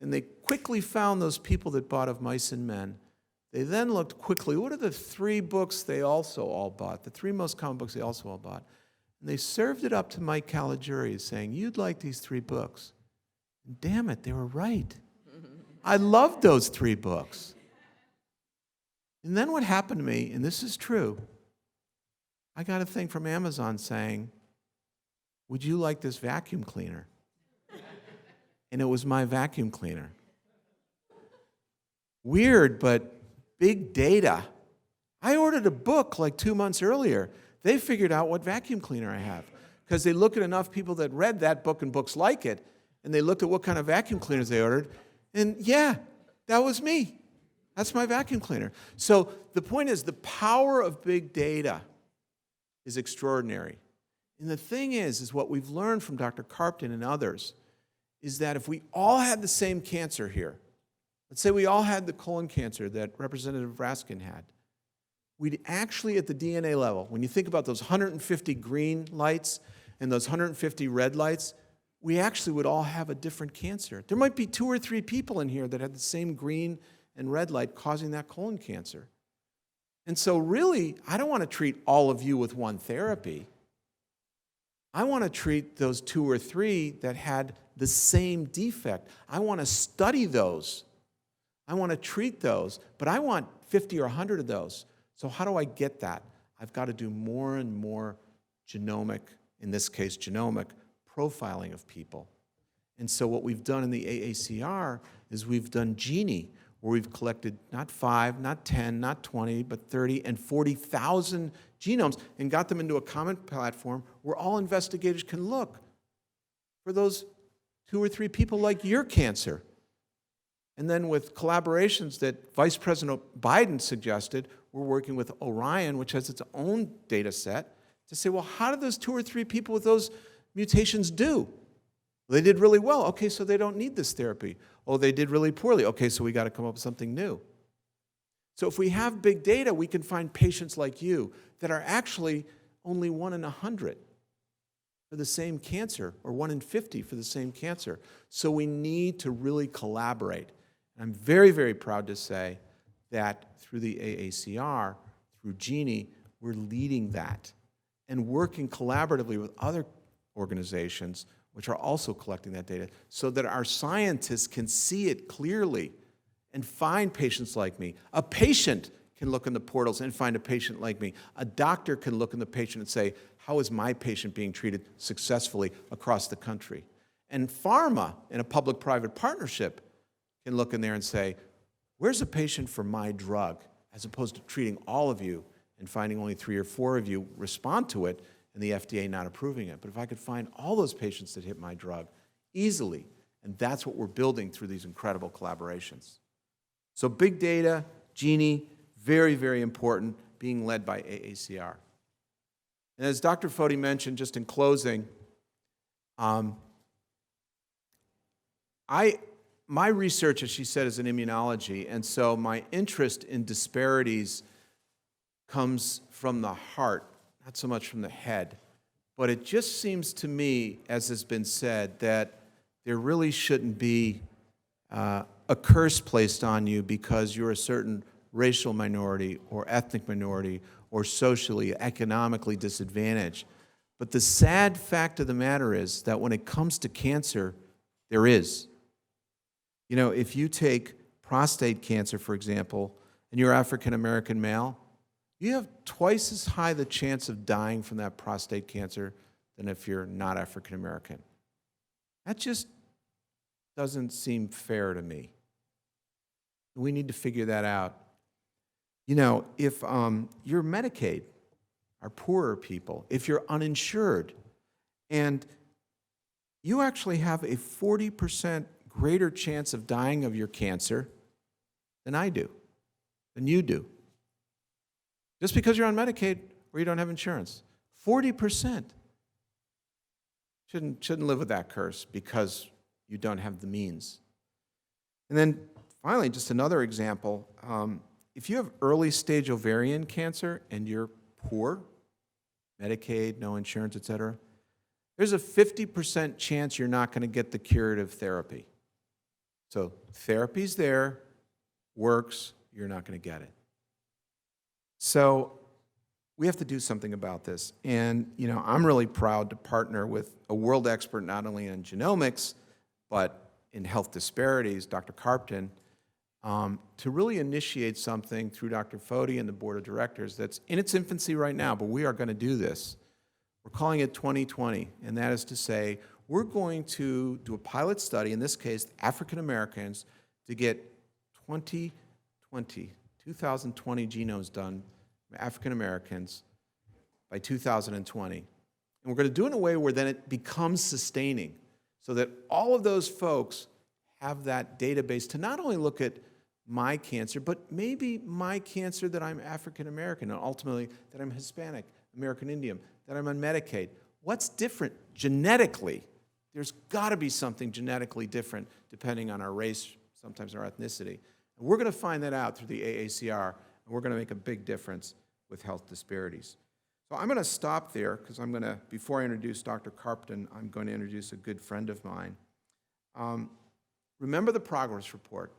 And they quickly found those people that bought Of Mice and Men. They then looked quickly, what are the 3 books they also all bought, the 3 most common books they also all bought? And they served it up to Mike Caligiuri saying, you'd like these 3 books. And damn it, they were right. I loved those 3 books. And then what happened to me, and this is true, I got a thing from Amazon saying, would you like this vacuum cleaner? And it was my vacuum cleaner. Weird, but big data. I ordered a book like 2 months earlier. They figured out what vacuum cleaner I have because they looked at enough people that read that book and books like it, and they looked at what kind of vacuum cleaners they ordered, and yeah, that was me. That's my vacuum cleaner. So the point is, the power of big data is extraordinary. And the thing is what we've learned from Dr. Carpton and others is that if we all had the same cancer here, let's say we all had the colon cancer that Representative Raskin had, we'd actually, at the DNA level, when you think about those 150 green lights and those 150 red lights, we actually would all have a different cancer. There might be 2 or 3 people in here that had the same green and red light causing that colon cancer. And so really, I don't want to treat all of you with one therapy. I want to treat those 2 or 3 that had the same defect. I want to study those. I want to treat those, but I want 50 or 100 of those. So how do I get that? I've got to do more and more genomic, in this case genomic, profiling of people. And so what we've done in the AACR is we've done Genie, where we've collected not 5, not 10, not 20, but 30 and 40,000 genomes and got them into a common platform where all investigators can look for those 2 or 3 people like your cancer. And then with collaborations that Vice President Biden suggested, we're working with Orion, which has its own data set, to say, well, how did those 2 or 3 people with those mutations do? They did really well. Okay, so they don't need this therapy. Oh, they did really poorly. Okay, so we got to come up with something new. So if we have big data, we can find patients like you that are actually only 1 in 100 for the same cancer, or 1 in 50 for the same cancer. So we need to really collaborate. And I'm very, very proud to say that through the AACR, through Genie, we're leading that and working collaboratively with other organizations which are also collecting that data so that our scientists can see it clearly and find patients like me. A patient can look in the portals and find a patient like me. A doctor can look in the patient and say, how is my patient being treated successfully across the country? And pharma, in a public-private partnership, can look in there and say, where's a patient for my drug? As opposed to treating all of you and finding only 3 or 4 of you respond to it and the FDA not approving it. But if I could find all those patients that hit my drug easily, and that's what we're building through these incredible collaborations. So big data, Genie, very, very important, being led by AACR. And as Dr. Foti mentioned, just in closing, my research, as she said, is in immunology, and so my interest in disparities comes from the heart, not so much from the head. But it just seems to me, as has been said, that there really shouldn't be a curse placed on you because you're a certain racial minority or ethnic minority or socially, economically disadvantaged. But the sad fact of the matter is that when it comes to cancer, there is. You know, if you take prostate cancer, for example, and you're African American male, you have twice as high the chance of dying from that prostate cancer than if you're not African American. That just doesn't seem fair to me. We need to figure that out. You know, if you're Medicaid, our poorer people, if you're uninsured, and you actually have a 40% greater chance of dying of your cancer than I do, than you do. Just because you're on Medicaid or you don't have insurance. 40%. Shouldn't live with that curse because you don't have the means. And then finally, just another example. If you have early stage ovarian cancer and you're poor, Medicaid, no insurance, et cetera, there's a 50% chance you're not going to get the curative therapy. So therapy's there, works, you're not going to get it. So we have to do something about this. And, you know, I'm really proud to partner with a world expert not only in genomics, but in health disparities, Dr. Carpton, to really initiate something through Dr. Foti and the board of directors that's in its infancy right now, but we are going to do this. We're calling it 2020, and that is to say, we're going to do a pilot study, in this case, African Americans, to get 2020 genomes done by African Americans by 2020. And we're going to do it in a way where then it becomes sustaining, so that all of those folks have that database to not only look at my cancer, but maybe my cancer that I'm African American, and ultimately that I'm Hispanic, American Indian, that I'm on Medicaid. What's different genetically? There's got to be something genetically different depending on our race, sometimes our ethnicity. And we're going to find that out through the AACR, and we're going to make a big difference with health disparities. So I'm going to stop there because I'm going to, before I introduce Dr. Carpton, I'm going to introduce a good friend of mine. Remember the progress report.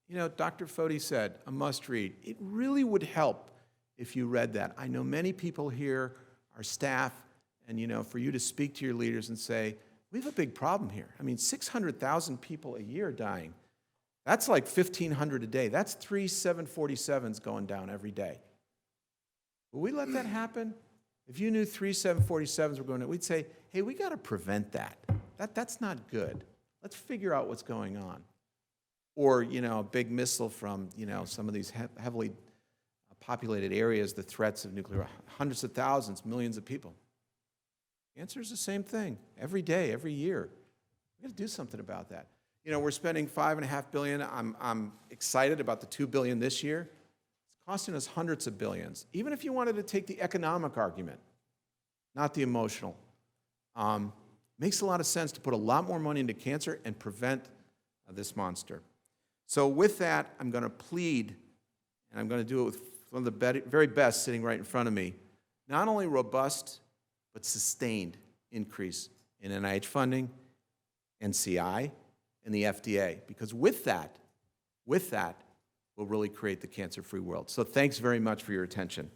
You know, Dr. Foti said, a must read. It really would help if you read that. I know many people here, our staff, and you know, for you to speak to your leaders and say, we have a big problem here. I mean, 600,000 people a year dying. That's like 1,500 a day. That's 3 747s going down every day. Will we let that happen? If you knew 3 747s were going down, we'd say, hey, we got to prevent that. That's not good. Let's figure out what's going on. Or, you know, a big missile from, you know, some of these heavily populated areas, the threats of nuclear, hundreds of thousands, millions of people. The answer is the same thing. Every day, every year. We've got to do something about that. You know, we're spending $5.5 billion. I'm excited about the $2 billion this year. It's costing us hundreds of billions. Even if you wanted to take the economic argument, not the emotional, makes a lot of sense to put a lot more money into cancer and prevent this monster. So with that, I'm going to plead, and I'm going to do it with one of the very best sitting right in front of me, not only robust, but sustained increase in NIH funding, NCI, and the FDA. Because with that, we'll really create the cancer-free world. So thanks very much for your attention.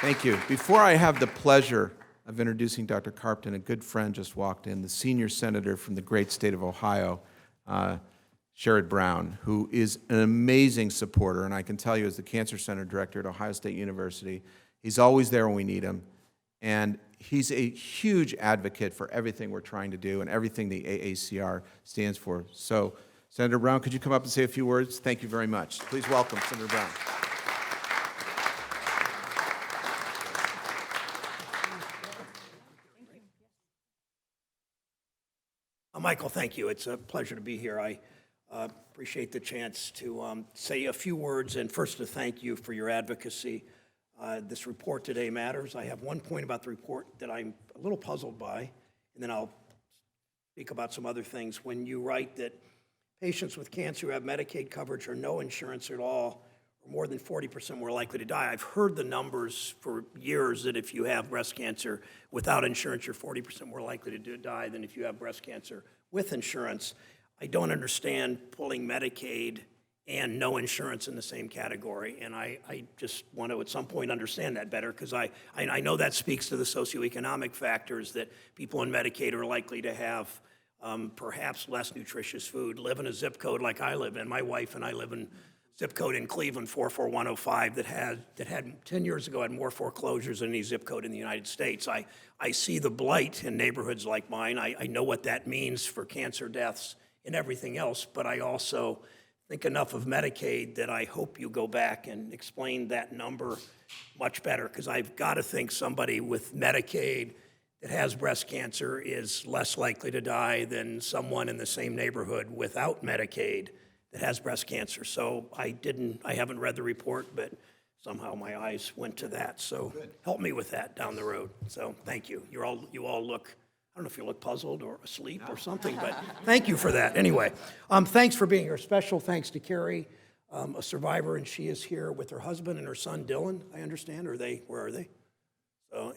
Thank you. Before I have the pleasure of introducing Dr. Carpton, a good friend just walked in, the senior senator from the great state of Ohio, Sherrod Brown, who is an amazing supporter, and I can tell you as the Cancer Center Director at Ohio State University, he's always there when we need him, and he's a huge advocate for everything we're trying to do and everything the AACR stands for. So, Senator Brown, could you come up and say a few words? Thank you very much. Please welcome Senator Brown. Michael, thank you. It's a pleasure to be here. I appreciate the chance to say a few words, and first to thank you for your advocacy. This report today matters. I have one point about the report that I'm a little puzzled by, and then I'll speak about some other things. When you write that patients with cancer who have Medicaid coverage or no insurance at all are more than 40% more likely to die. I've heard the numbers for years that if you have breast cancer without insurance, you're 40% more likely to die than if you have breast cancer with insurance. I don't understand pulling Medicaid and no insurance in the same category, and I just want to at some point understand that better, because I know that speaks to the socioeconomic factors that people in Medicaid are likely to have perhaps less nutritious food, live in a zip code like I live in. My wife and I live in zip code in Cleveland, 44105, that had 10 years ago had more foreclosures than any zip code in the United States. I see the blight in neighborhoods like mine. I know what that means for cancer deaths and everything else, but I also think enough of Medicaid that I hope you go back and explain that number much better, because I've got to think somebody with Medicaid that has breast cancer is less likely to die than someone in the same neighborhood without Medicaid that has breast cancer. So I haven't read the report, but somehow my eyes went to that. So help me with that down the road. So thank you. You all look, I don't know if you look puzzled or asleep or something, but thank you for that. Anyway, thanks for being here. Special thanks to Carrie, a survivor, and she is here with her husband and her son, Dylan, I understand. Where are they?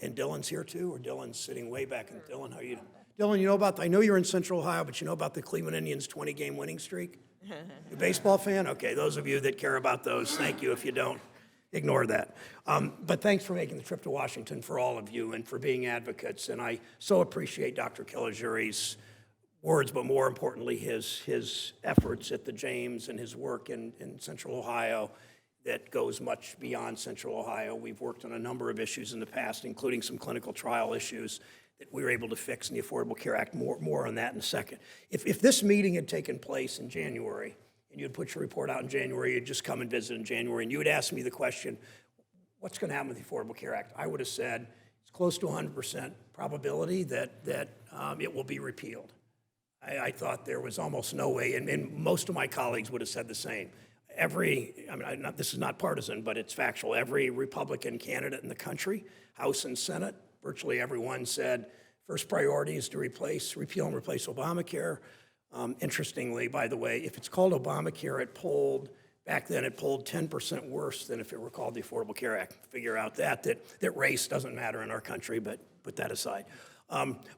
And Dylan's here too, or Dylan's sitting way back in Dylan. How are you? Dylan, you know about, I know you're in Central Ohio, but you know about the Cleveland Indians 20-game winning streak? You a baseball fan? Okay, those of you that care about those, thank you. If you don't, ignore that. But thanks for making the trip to Washington for all of you and for being advocates. And I so appreciate Dr. Kilajuri's words, but more importantly, his efforts at the James and his work in Central Ohio that goes much beyond Central Ohio. We've worked on a number of issues in the past, including some clinical trial issues that we were able to fix in the Affordable Care Act. More on that in a second. If this meeting had taken place in January, and you'd put your report out in January, you'd just come and visit in January, and you would ask me the question, what's going to happen with the Affordable Care Act? I would have said it's close to 100% probability that it will be repealed. I thought there was almost no way, and most of my colleagues would have said the same. This is not partisan, but it's factual. Every Republican candidate in the country, House and Senate, virtually everyone said first priority is to repeal and replace Obamacare. Interestingly, by the way, if it's called Obamacare, back then it polled 10% worse than if it were called the Affordable Care Act. Figure out that race doesn't matter in our country, but put that aside.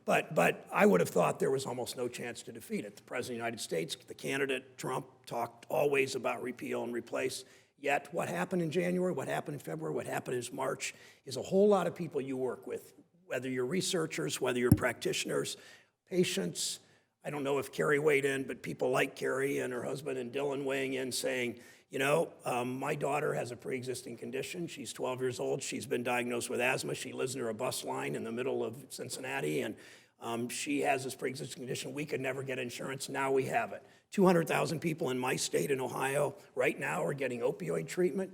But I would have thought there was almost no chance to defeat it. The President of the United States, the candidate, Trump, talked always about repeal and replace. Yet what happened in January, what happened in February, what happened in March is a whole lot of people you work with, whether you're researchers, whether you're practitioners, patients. I don't know if Carrie weighed in, but people like Carrie and her husband and Dylan weighing in saying, my daughter has a pre-existing condition. She's 12 years old. She's been diagnosed with asthma. She lives near a bus line in the middle of Cincinnati, and she has this pre-existing condition. We could never get insurance. Now we have it. 200,000 people in my state in Ohio right now are getting opioid treatment.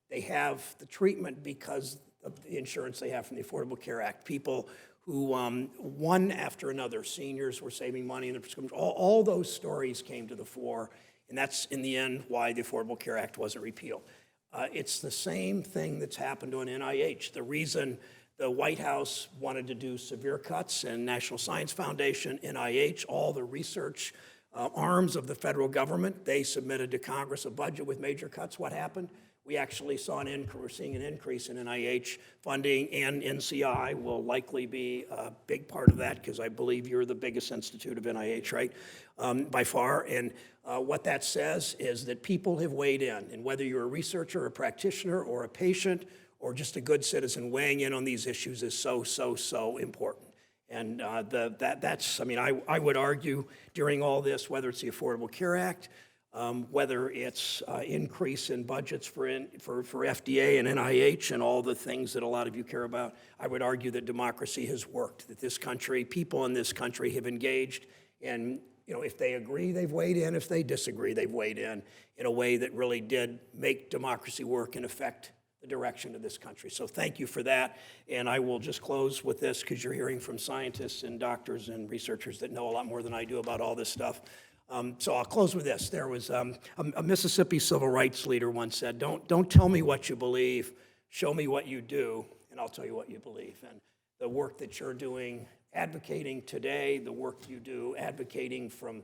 They have the treatment because of the insurance they have from the Affordable Care Act. People who, one after another, seniors were saving money in the prescription. All those stories came to the fore. And that's, in the end, why the Affordable Care Act wasn't repealed. It's the same thing that's happened on NIH. The reason the White House wanted to do severe cuts in National Science Foundation, NIH, all the research arms of the federal government, they submitted to Congress a budget with major cuts. What happened? We actually saw we're seeing an increase in NIH funding, and NCI will likely be a big part of that because I believe you're the biggest institute of NIH, right, by far. And what that says is that people have weighed in, and whether you're a researcher, a practitioner, or a patient, or just a good citizen, weighing in on these issues is so important. And I would argue during all this, whether it's the Affordable Care Act, whether it's increase in budgets for FDA and NIH and all the things that a lot of you care about, I would argue that democracy has worked, that this country, people in this country have engaged, and if they agree, they've weighed in. If they disagree, they've weighed in a way that really did make democracy work and affect the direction of this country. So thank you for that, and I will just close with this because you're hearing from scientists and doctors and researchers that know a lot more than I do about all this stuff. So I'll close with this. There was a Mississippi civil rights leader once said, don't tell me what you believe, show me what you do, and I'll tell you what you believe. And the work that you're doing, advocating today, the work you do advocating from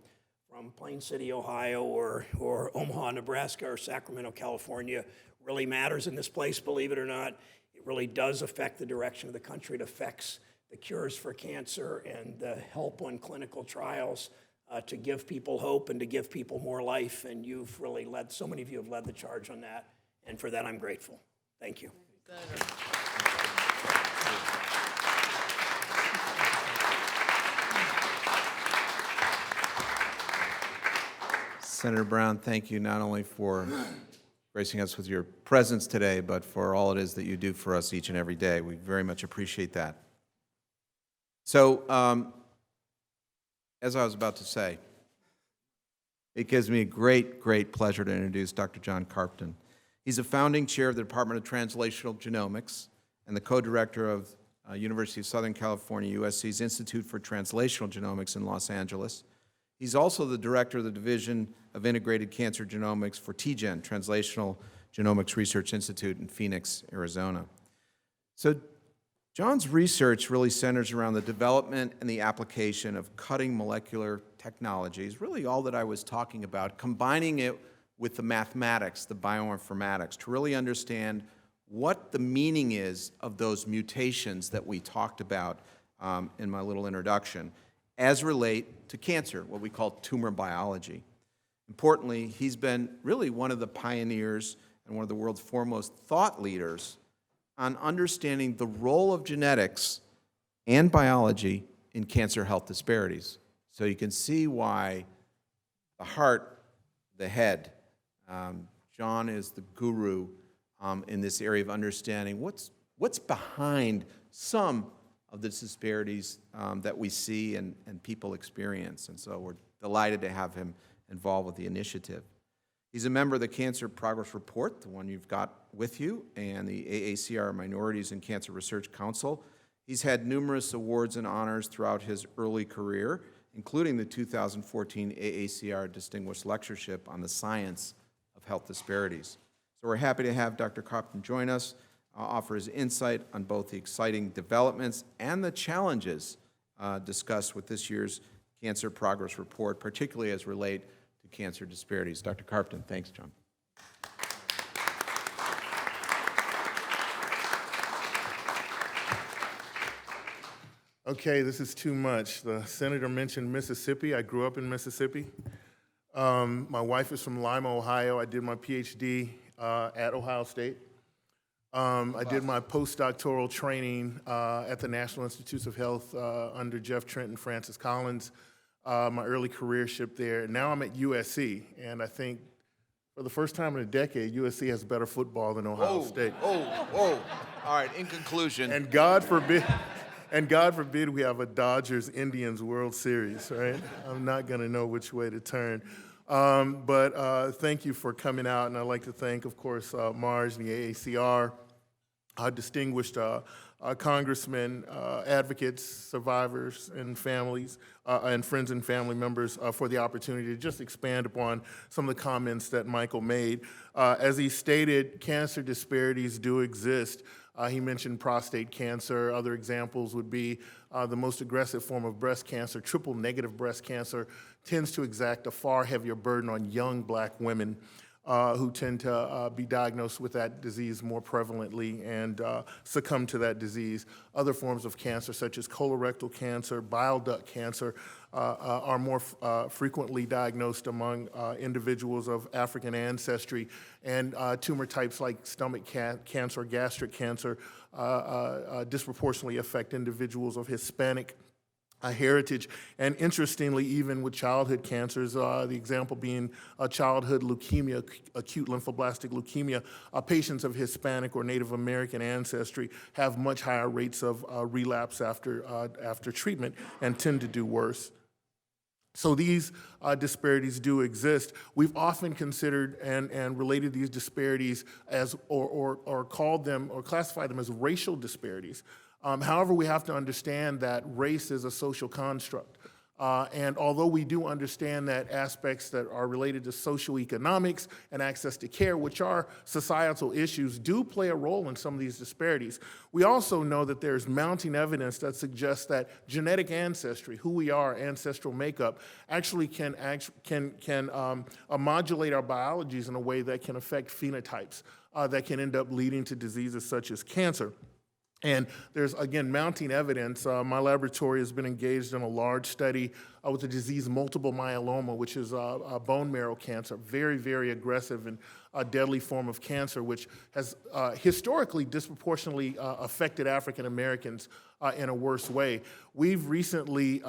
Plain City, Ohio, or Omaha, Nebraska, or Sacramento, California, really matters in this place, believe it or not. It really does affect the direction of the country. It affects the cures for cancer and the help on clinical trials. To give people hope and to give people more life, and you've really so many of you have led the charge on that, and for that I'm grateful. Thank you. Senator Brown, thank you not only for gracing us with your presence today, but for all it is that you do for us each and every day. We very much appreciate that. So, as I was about to say, it gives me a great pleasure to introduce Dr. John Carpton. He's a founding chair of the Department of Translational Genomics and the co-director of University of Southern California, USC's Institute for Translational Genomics in Los Angeles. He's also the director of the Division of Integrated Cancer Genomics for TGen, Translational Genomics Research Institute in Phoenix, Arizona. So John's research really centers around the development and the application of cutting molecular technologies, really all that I was talking about, combining it with the mathematics, the bioinformatics, to really understand what the meaning is of those mutations that we talked about in my little introduction, as relate to cancer, what we call tumor biology. Importantly, he's been really one of the pioneers and one of the world's foremost thought leaders on understanding the role of genetics and biology in cancer health disparities. So you can see why the heart, the head, John is the guru in this area of understanding what's behind some of the disparities that we see and people experience. And so we're delighted to have him involved with the initiative. He's a member of the Cancer Progress Report, the one you've got with you, and the AACR Minorities in Cancer Research Council. He's had numerous awards and honors throughout his early career, including the 2014 AACR Distinguished Lectureship on the Science of Health Disparities. So we're happy to have Dr. Carpenter join us, offer his insight on both the exciting developments and the challenges discussed with this year's Cancer Progress Report, particularly as relate to cancer disparities. Dr. Carpenter, thanks, John. Okay, this is too much. The senator mentioned Mississippi. I grew up in Mississippi. My wife is from Lima, Ohio. I did my PhD at Ohio State. I did my postdoctoral training at the National Institutes of Health under Jeff Trent and Francis Collins, my early careership there. Now I'm at USC, and I think for the first time in a decade, USC has better football than Ohio State. All right, in conclusion. And God forbid we have a Dodgers-Indians World Series, right? I'm not going to know which way to turn. But thank you for coming out, and I'd like to thank, of course, Marge and the AACR, distinguished congressmen, advocates, survivors, and families, and friends and family members for the opportunity to just expand upon some of the comments that Michael made. As he stated, cancer disparities do exist. He mentioned prostate cancer. Other examples would be the most aggressive form of breast cancer, triple-negative breast cancer, tends to exact a far heavier burden on young black women who tend to be diagnosed with that disease more prevalently and succumb to that disease. Other forms of cancer, such as colorectal cancer, bile duct cancer, are more frequently diagnosed among individuals of African ancestry, and tumor types like stomach cancer, gastric cancer disproportionately affect individuals of Hispanic heritage. And interestingly, even with childhood cancers, the example being childhood leukemia, acute lymphoblastic leukemia, patients of Hispanic or Native American ancestry have much higher rates of relapse after treatment and tend to do worse. So these disparities do exist. We've often considered and related these disparities as, or called them, or classified them as racial disparities. However, we have to understand that race is a social construct. And although we do understand that aspects that are related to socioeconomics and access to care, which are societal issues, do play a role in some of these disparities, we also know that there's mounting evidence that suggests that genetic ancestry, who we are, ancestral makeup, actually can modulate our biologies in a way that can affect phenotypes that can end up leading to diseases such as cancer. And there's, again, mounting evidence. My laboratory has been engaged in a large study with the disease multiple myeloma, which is a bone marrow cancer, very, very aggressive and a deadly form of cancer, which has historically disproportionately affected African Americans in a worse way. We've recently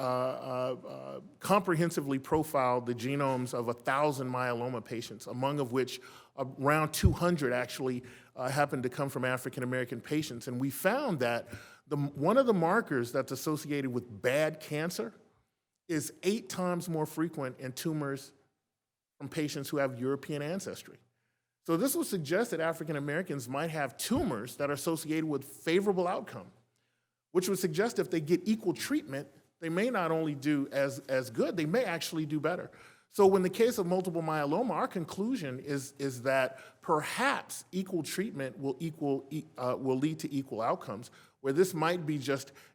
comprehensively profiled the genomes of 1,000 myeloma patients, among of which around 200 actually happened to come from African American patients. And we found that one of the markers that's associated with bad cancer is 8 times more frequent in tumors from patients who have European ancestry. So this would suggest that African Americans might have tumors that are associated with favorable outcome, which would suggest if they get equal treatment, they may not only do as good, they may actually do better. So in the case of multiple myeloma, our conclusion is that perhaps equal treatment will lead to equal outcomes, where this might be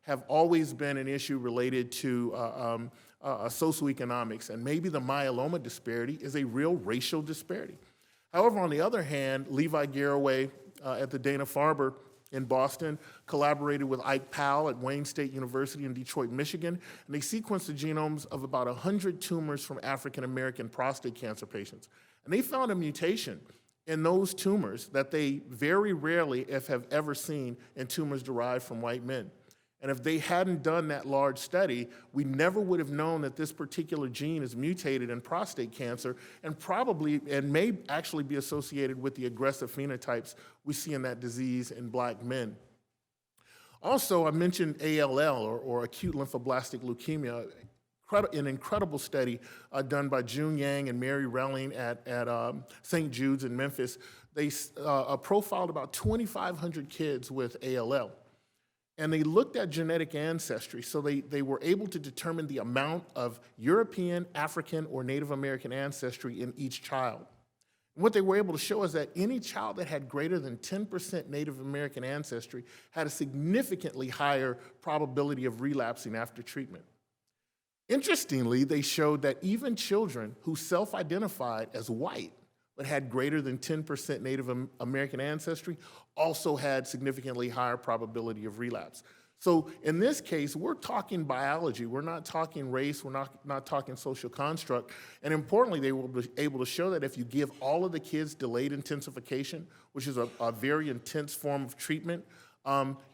have always been an issue related to socioeconomics, and maybe the myeloma disparity is a real racial disparity. However, on the other hand, Levi Garraway at the Dana-Farber in Boston collaborated with Ike Powell at Wayne State University in Detroit, Michigan, and they sequenced the genomes of about 100 tumors from African American prostate cancer patients. And they found a mutation in those tumors that they very rarely, if have ever seen, in tumors derived from white men. And if they hadn't done that large study, we never would have known that this particular gene is mutated in prostate cancer and may actually be associated with the aggressive phenotypes we see in that disease in Black men. Also, I mentioned ALL, or acute lymphoblastic leukemia, an incredible study done by June Yang and Mary Relling at St. Jude's in Memphis. They profiled about 2,500 kids with ALL. And they looked at genetic ancestry, so they were able to determine the amount of European, African, or Native American ancestry in each child. And what they were able to show is that any child that had greater than 10% Native American ancestry had a significantly higher probability of relapsing after treatment. Interestingly, they showed that even children who self-identified as white but had greater than 10% Native American ancestry also had significantly higher probability of relapse. So in this case, we're talking biology. We're not talking race. We're not talking social construct. And importantly, they were able to show that if you give all of the kids delayed intensification, which is a very intense form of treatment,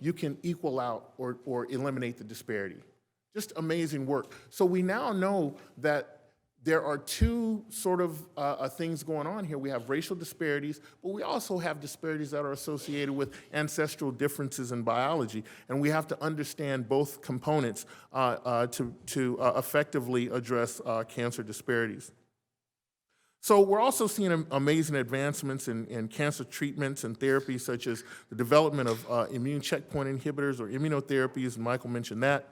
you can equal out or eliminate the disparity. Just amazing work. So we now know that there are two sort of things going on here. We have racial disparities, but we also have disparities that are associated with ancestral differences in biology. And we have to understand both components to effectively address cancer disparities. So we're also seeing amazing advancements in cancer treatments and therapies, such as the development of immune checkpoint inhibitors or immunotherapies, and Michael mentioned that.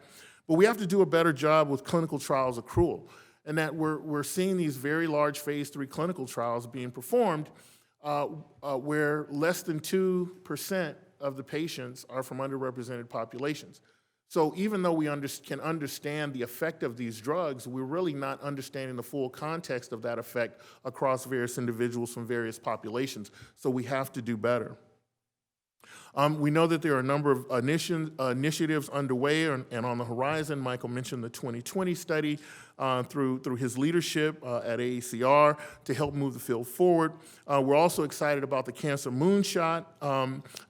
But we have to do a better job with clinical trials accrual, and that we're seeing these very large phase 3 clinical trials being performed where less than 2% of the patients are from underrepresented populations. So even though we can understand the effect of these drugs, we're really not understanding the full context of that effect across various individuals from various populations. So we have to do better. We know that there are a number of initiatives underway and on the horizon. Michael mentioned the 2020 study through his leadership at AACR to help move the field forward. We're also excited about the Cancer Moonshot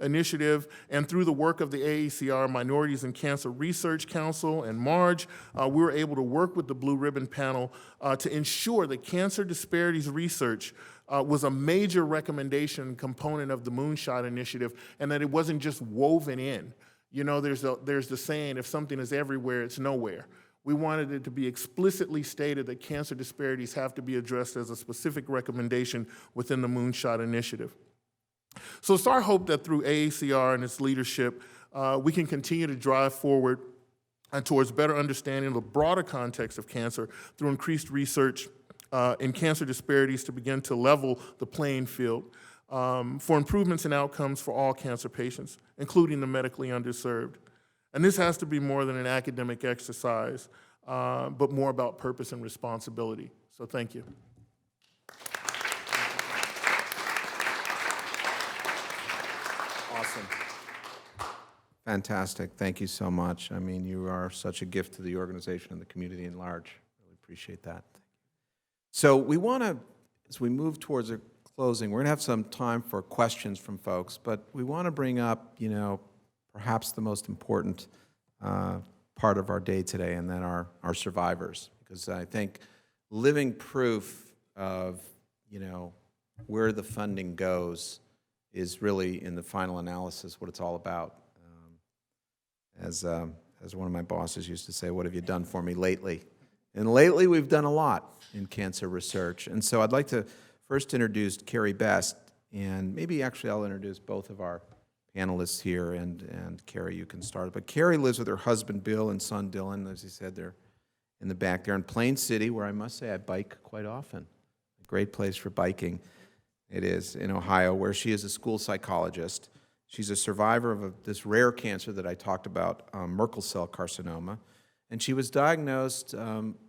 initiative, and through the work of the AACR Minorities in Cancer Research Council and MARGE, we were able to work with the Blue Ribbon Panel to ensure that cancer disparities research was a major recommendation component of the Moonshot Initiative, and that it wasn't just woven in. You know, there's the saying, if something is everywhere, it's nowhere. We wanted it to be explicitly stated that cancer disparities have to be addressed as a specific recommendation within the Moonshot Initiative. So it's our hope that through AACR and its leadership, we can continue to drive forward towards better understanding of the broader context of cancer through increased research in cancer disparities to begin to level the playing field for improvements in outcomes for all cancer patients, including the medically underserved. And this has to be more than an academic exercise, but more about purpose and responsibility. So thank you. Awesome. Fantastic. Thank you so much. I mean, you are such a gift to the organization and the community in large. Really appreciate that. So we want to, as we move towards a closing, we're going to have some time for questions from folks, but we want to bring up, you know, perhaps the most important part of our day today, and then our survivors, because I think living proof of, you know, where the funding goes is really, in the final analysis, what it's all about. As one of my bosses used to say, what have you done for me lately? And lately, we've done a lot in cancer research. And so I'd like to first introduce Carrie Best, and maybe actually I'll introduce both of our panelists here, and Carrie, you can start. But Carrie lives with her husband, Bill, and son, Dylan. As he said, they're in the back there in Plain City, where I must say I bike quite often. A great place for biking. It is in Ohio, where she is a school psychologist. She's a survivor of this rare cancer that I talked about, Merkel cell carcinoma. And she was diagnosed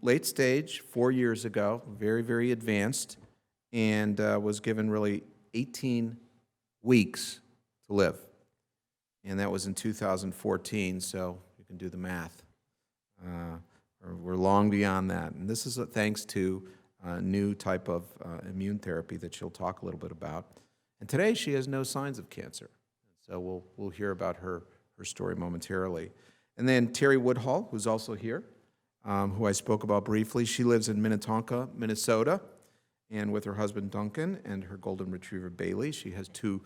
late stage 4 years ago, very, very advanced, and was given really 18 weeks to live. And that was in 2014, so you can do the math. We're long beyond that. And this is thanks to a new type of immune therapy that she'll talk a little bit about. And today she has no signs of cancer. So we'll hear about her story momentarily. And then Terry Woodhull, who's also here, who I spoke about briefly. She lives in Minnetonka, Minnesota, and with her husband Duncan and her golden retriever Bailey. She has two.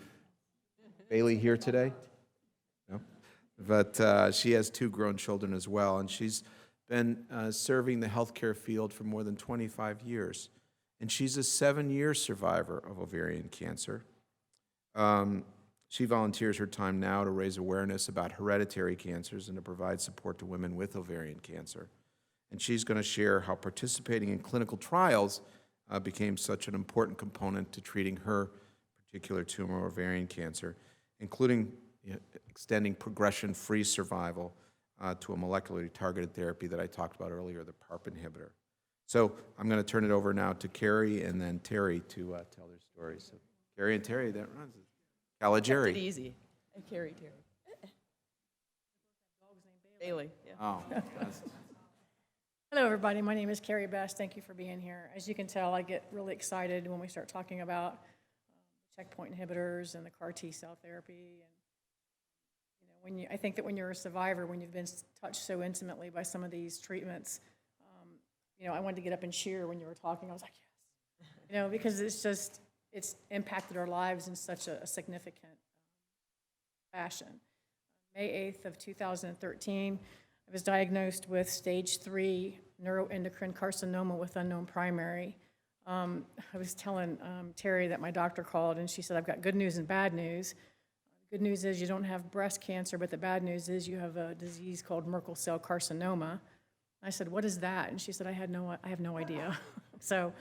Bailey here today? No? But she has two grown children as well, and she's been serving the healthcare field for more than 25 years. And she's a 7-year survivor of ovarian cancer. She volunteers her time now to raise awareness about hereditary cancers and to provide support to women with ovarian cancer. And she's going to share how participating in clinical trials became such an important component to treating her particular tumor, ovarian cancer, including extending progression-free survival to a molecularly targeted therapy that I talked about earlier, the PARP inhibitor. So I'm going to turn it over now to Carrie and then Terry to tell their stories. So Carrie and Terry, that runs it. Caligari. Kept it easy. And Terry. Bailey, yeah. Oh, that's, Hello, everybody. My name is Carrie Best. Thank you for being here. As you can tell, I get really excited when we start talking about checkpoint inhibitors and the CAR T cell therapy. And I think that when you're a survivor, when you've been touched so intimately by some of these treatments, I wanted to get up and cheer when you were talking. I was like, yes, because it's impacted our lives in such a significant fashion. May 8th of 2013, I was diagnosed with stage 3 neuroendocrine carcinoma with unknown primary. I was telling Terry that my doctor called, and she said, I've got good news and bad news. Good news is you don't have breast cancer, but the bad news is you have a disease called Merkel cell carcinoma. I said, what is that? And she said, I have no idea. So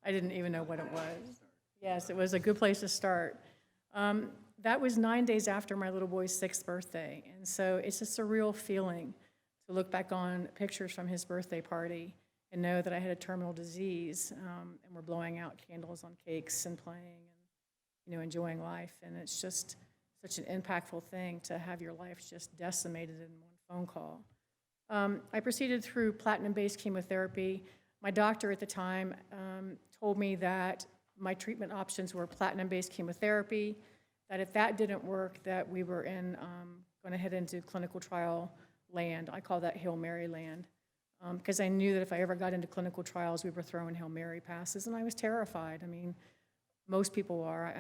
I didn't even know what it was. Yes, it was a good place to start. That was 9 days after my little boy's 6th birthday. And so it's a surreal feeling to look back on pictures from his birthday party and know that I had a terminal disease, and we're blowing out candles on cakes and playing and, enjoying life. And it's just such an impactful thing to have your life just decimated in one phone call. I proceeded through platinum-based chemotherapy. My doctor at the time told me that my treatment options were platinum-based chemotherapy, that if that didn't work, that we were going to head into clinical trial land. I call that Hail Mary land, because I knew that if I ever got into clinical trials, we were throwing Hail Mary passes, and I was terrified. I mean, most people are.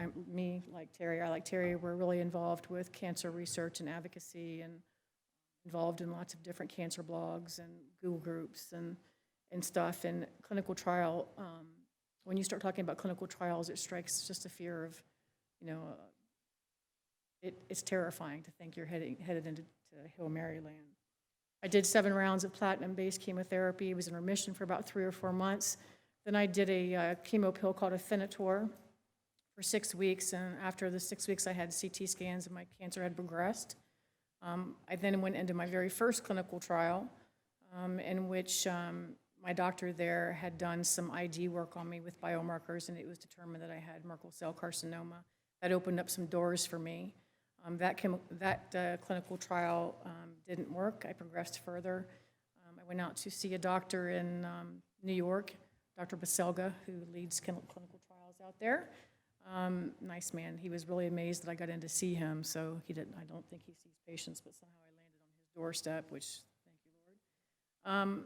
Like Terry, we're really involved with cancer research and advocacy and involved in lots of different cancer blogs and Google groups and stuff. And clinical trial, when you start talking about clinical trials, it strikes just a fear of, it's terrifying to think you're headed into Hail Mary land. I did 7 rounds of platinum-based chemotherapy. I was in remission for about 3 or 4 months. Then I did a chemo pill called Afinitor for 6 weeks, and after the 6 weeks, I had CT scans and my cancer had progressed. I then went into my very first clinical trial, in which my doctor there had done some ID work on me with biomarkers, and it was determined that I had Merkel cell carcinoma. That opened up some doors for me. That clinical trial didn't work. I progressed further. I went out to see a doctor in New York, Dr. Baselga, who leads clinical trials out there. Nice man. He was really amazed that I got in to see him. So I don't think he sees patients, but somehow I landed on his doorstep, which, thank you, Lord.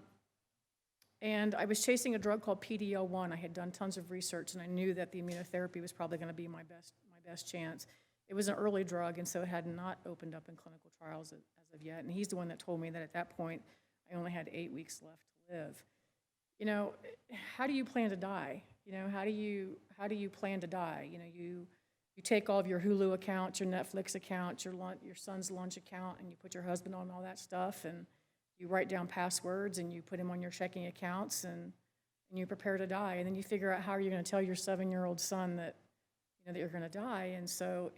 And I was chasing a drug called PD-L1. I had done tons of research, and I knew that the immunotherapy was probably going to be my best chance. It was an early drug, and so it had not opened up in clinical trials as of yet. And he's the one that told me that at that point, I only had 8 weeks left to live. How do you plan to die? How do you plan to die? You take all of your Hulu accounts, your Netflix accounts, your son's lunch account, and you put your husband on all that stuff, and you write down passwords, and you put him on your checking accounts, and you prepare to die. And then you figure out how are you going to tell your 7-year-old son that you're going to die. And so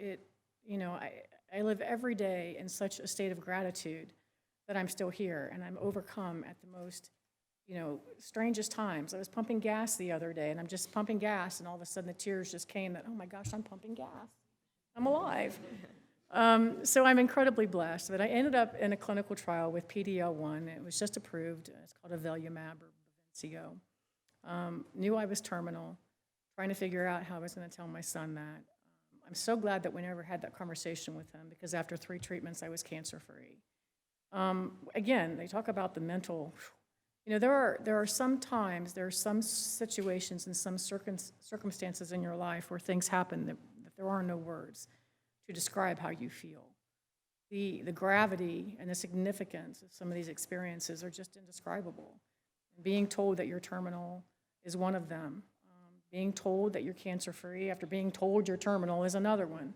I live every day in such a state of gratitude that I'm still here, and I'm overcome at the most strangest times. I was pumping gas the other day, and I'm just pumping gas, and all of a sudden the tears just came that, oh my gosh, I'm pumping gas. I'm alive. So I'm incredibly blessed. But I ended up in a clinical trial with PD-L1. It was just approved. It's called avelumab or Bavencio. Knew I was terminal, trying to figure out how I was going to tell my son that. I'm so glad that we never had that conversation with him, because after 3 treatments, I was cancer-free. Again, they talk about the mental, there are some times, there are some situations and some circumstances in your life where things happen that there are no words to describe how you feel. The gravity and the significance of some of these experiences are just indescribable. Being told that you're terminal is one of them. Being told that you're cancer-free after being told you're terminal is another one.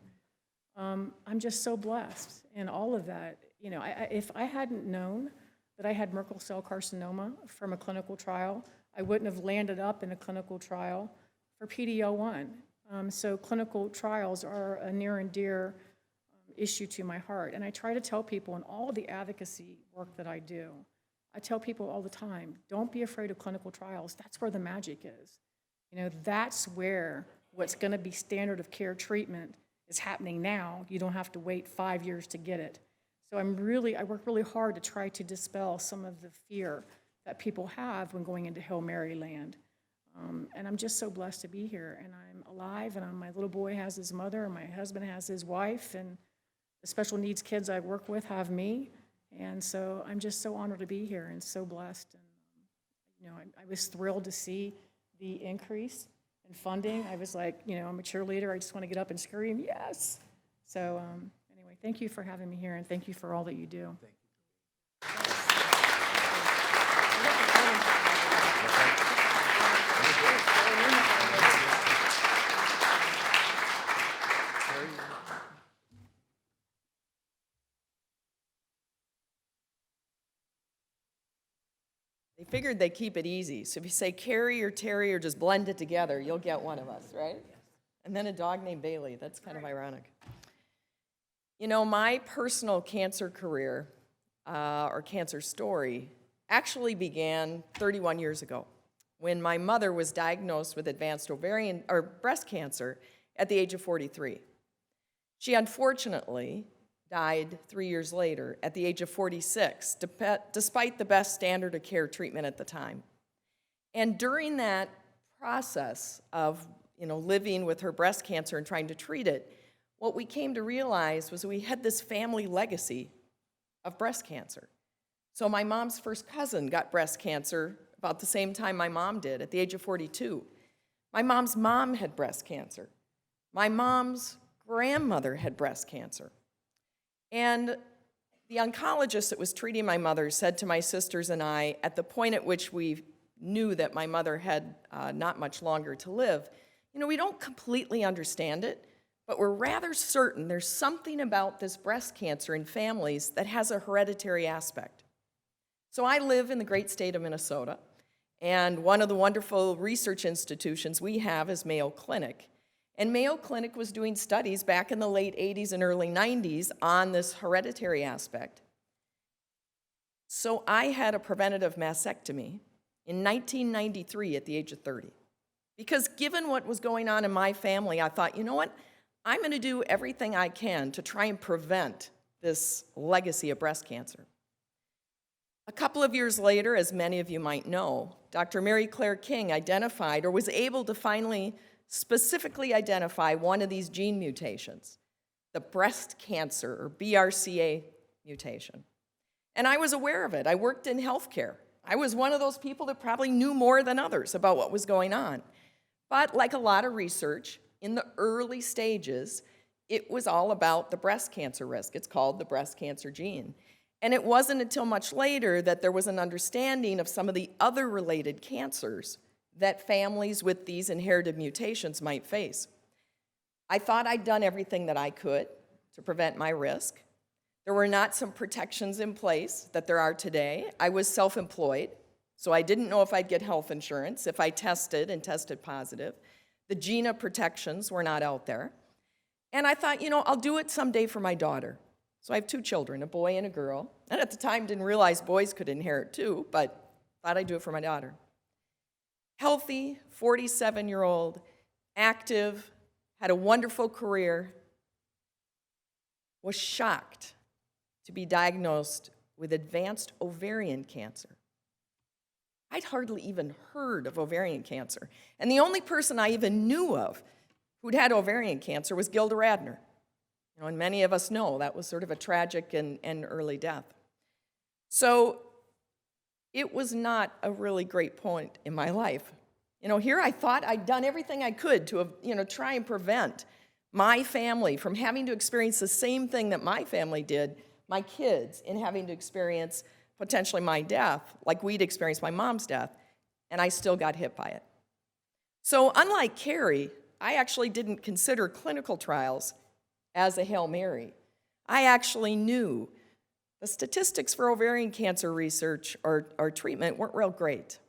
I'm just so blessed. And all of that, if I hadn't known that I had Merkel cell carcinoma from a clinical trial, I wouldn't have landed up in a clinical trial for PD-L1. So clinical trials are a near and dear issue to my heart. And I try to tell people in all the advocacy work that I do, I tell people all the time, don't be afraid of clinical trials. That's where the magic is. That's where what's going to be standard of care treatment is happening now. You don't have to wait 5 years to get it. So I work really hard to try to dispel some of the fear that people have when going into Hail Mary land. And I'm just so blessed to be here. And I'm alive, and my little boy has his mother, and my husband has his wife, and the special needs kids I work with have me. And so I'm just so honored to be here and so blessed. And, I was thrilled to see the increase in funding. I was like, I'm a cheerleader. I just want to get up and scream, yes. So anyway, thank you for having me here, and thank you for all that you do. Thank you. They figured they'd keep it easy. So if you say Carrie or Terry or just blend it together, you'll get one of us, right? And then a dog named Bailey. That's kind of ironic. My personal cancer career or cancer story actually began 31 years ago when my mother was diagnosed with advanced ovarian or breast cancer at the age of 43. She unfortunately died 3 years later at the age of 46, despite the best standard of care treatment at the time. And during that process of living with her breast cancer and trying to treat it, what we came to realize was we had this family legacy of breast cancer. So my mom's first cousin got breast cancer about the same time my mom did, at the age of 42. My mom's mom had breast cancer. My mom's grandmother had breast cancer. And the oncologist that was treating my mother said to my sisters and I, at the point at which we knew that my mother had not much longer to live, we don't completely understand it, but we're rather certain there's something about this breast cancer in families that has a hereditary aspect. So I live in the great state of Minnesota, and one of the wonderful research institutions we have is Mayo Clinic. And Mayo Clinic was doing studies back in the late 80s and early 90s on this hereditary aspect. So I had a preventative mastectomy in 1993 at the age of 30. Because given what was going on in my family, I thought, you know what? I'm going to do everything I can to try and prevent this legacy of breast cancer. A couple of years later, as many of you might know, Dr. Mary Claire King identified, or was able to finally specifically identify one of these gene mutations, the breast cancer or BRCA mutation. And I was aware of it. I worked in healthcare. I was one of those people that probably knew more than others about what was going on. But like a lot of research, in the early stages, it was all about the breast cancer risk. It's called the breast cancer gene. And it wasn't until much later that there was an understanding of some of the other related cancers that families with these inherited mutations might face. I thought I'd done everything that I could to prevent my risk. There were not some protections in place that there are today. I was self-employed, so I didn't know if I'd get health insurance if I tested and tested positive. The GINA protections were not out there. And I thought, I'll do it someday for my daughter. So I have 2 children, a boy and a girl. And at the time, didn't realize boys could inherit too, but thought I'd do it for my daughter. Healthy, 47-year-old, active, had a wonderful career, was shocked to be diagnosed with advanced ovarian cancer. I'd hardly even heard of ovarian cancer. And the only person I even knew of who'd had ovarian cancer was Gilda Radner. And many of us know that was sort of a tragic and early death. So it was not a really great point in my life. You know, here I thought I'd done everything I could to, try and prevent my family from having to experience the same thing that my family did, my kids, in having to experience potentially my death, like we'd experienced my mom's death, and I still got hit by it. So unlike Carrie, I actually didn't consider clinical trials as a Hail Mary. I actually knew the statistics for ovarian cancer research or treatment weren't real great.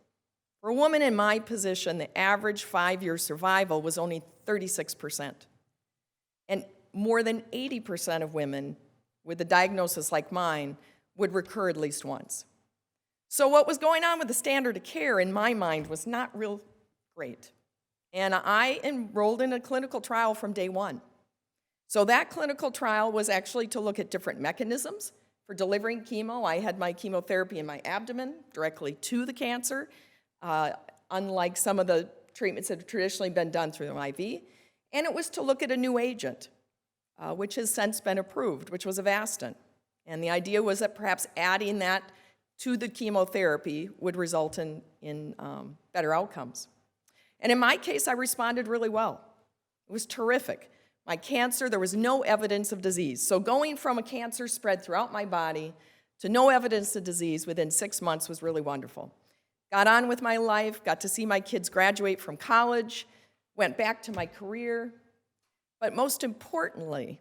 For a woman in my position, the average 5-year survival was only 36%. And more than 80% of women with a diagnosis like mine would recur at least once. So what was going on with the standard of care in my mind was not real great. And I enrolled in a clinical trial from day one. So that clinical trial was actually to look at different mechanisms for delivering chemo. I had my chemotherapy in my abdomen directly to the cancer, unlike some of the treatments that have traditionally been done through an IV. And it was to look at a new agent, which has since been approved, which was Avastin. And the idea was that perhaps adding that to the chemotherapy would result in better outcomes. And in my case, I responded really well. It was terrific. My cancer, there was no evidence of disease. So going from a cancer spread throughout my body to no evidence of disease within 6 months was really wonderful. Got on with my life, got to see my kids graduate from college, went back to my career. But most importantly,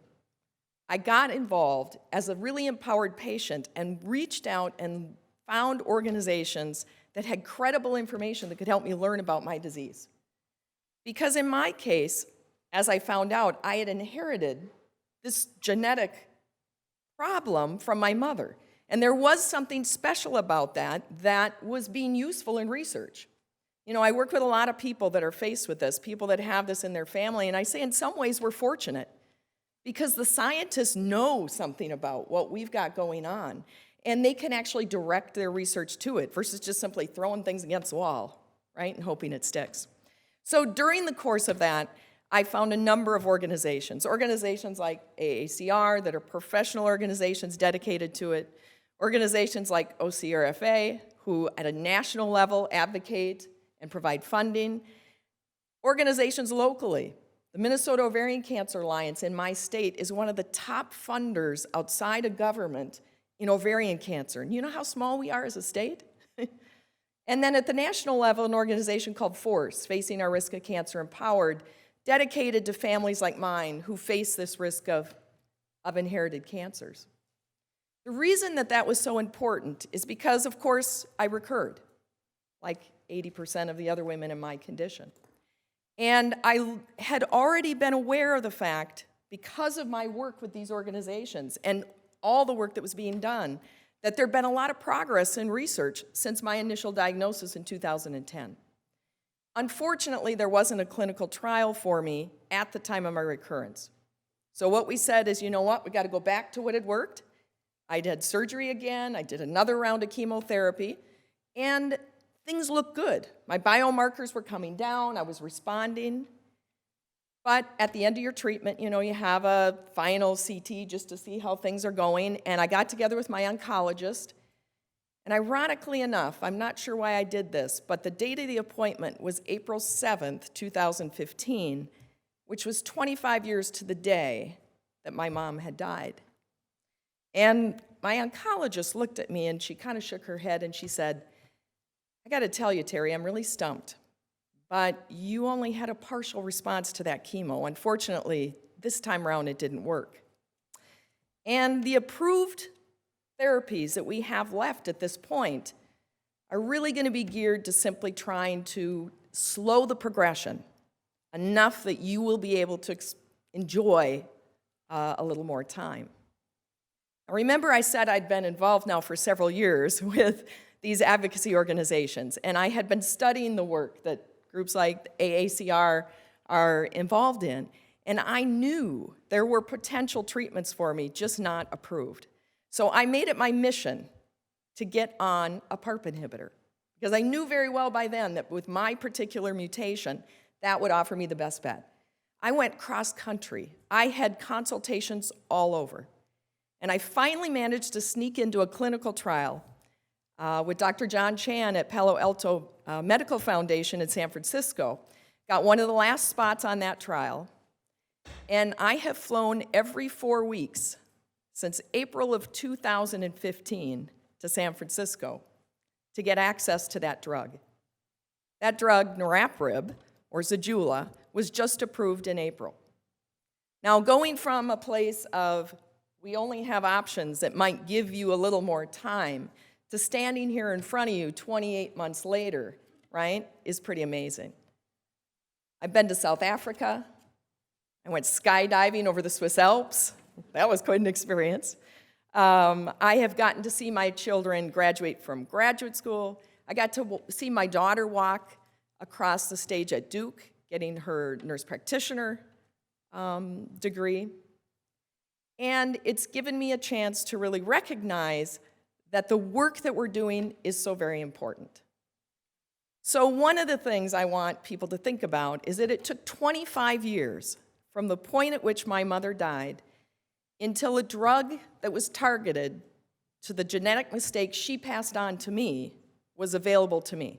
I got involved as a really empowered patient and reached out and found organizations that had credible information that could help me learn about my disease. Because in my case, as I found out, I had inherited this genetic problem from my mother. And there was something special about that that was being useful in research. You know, I work with a lot of people that are faced with this, people that have this in their family, and I say in some ways we're fortunate because the scientists know something about what we've got going on, and they can actually direct their research to it versus just simply throwing things against the wall, right, and hoping it sticks. So during the course of that, I found a number of organizations like AACR that are professional organizations dedicated to it, organizations like OCRFA, who at a national level advocate and provide funding, organizations locally. The Minnesota Ovarian Cancer Alliance in my state is one of the top funders outside of government in ovarian cancer. And you know how small we are as a state? And then at the national level, an organization called FORCE, Facing Our Risk of Cancer Empowered, dedicated to families like mine who face this risk of inherited cancers. The reason that was so important is because, of course, I recurred, like 80% of the other women in my condition. And I had already been aware of the fact, because of my work with these organizations and all the work that was being done, that there had been a lot of progress in research since my initial diagnosis in 2010. Unfortunately, there wasn't a clinical trial for me at the time of my recurrence. So what we said is, you know what, we got to go back to what had worked. I'd had surgery again, I did another round of chemotherapy, and things looked good. My biomarkers were coming down, I was responding. But at the end of your treatment, you know, you have a final CT just to see how things are going, and I got together with my oncologist, and ironically enough, I'm not sure why I did this, but the date of the appointment was April 7th, 2015, which was 25 years to the day that my mom had died. And my oncologist looked at me and she kind of shook her head and she said, I got to tell you, Terry, I'm really stumped, but you only had a partial response to that chemo. Unfortunately, this time around it didn't work. And the approved therapies that we have left at this point are really going to be geared to simply trying to slow the progression enough that you will be able to enjoy a little more time. Now, remember I said I'd been involved now for several years with these advocacy organizations, and I had been studying the work that groups like AACR are involved in, and I knew there were potential treatments for me, just not approved. So I made it my mission to get on a PARP inhibitor, because I knew very well by then that with my particular mutation, that would offer me the best bet. I went cross-country. I had consultations all over. And I finally managed to sneak into a clinical trial with Dr. John Chan at Palo Alto Medical Foundation in San Francisco. Got one of the last spots on that trial. And I have flown every 4 weeks since April of 2015 to San Francisco to get access to that drug. That drug, niraparib, or Zejula, was just approved in April. Now, going from a place of we only have options that might give you a little more time to standing here in front of you 28 months later, right, is pretty amazing. I've been to South Africa. I went skydiving over the Swiss Alps. That was quite an experience. I have gotten to see my children graduate from graduate school. I got to see my daughter walk across the stage at Duke, getting her nurse practitioner degree. And it's given me a chance to really recognize that the work that we're doing is so very important. So one of the things I want people to think about is that it took 25 years from the point at which my mother died until a drug that was targeted to the genetic mistake she passed on to me was available to me.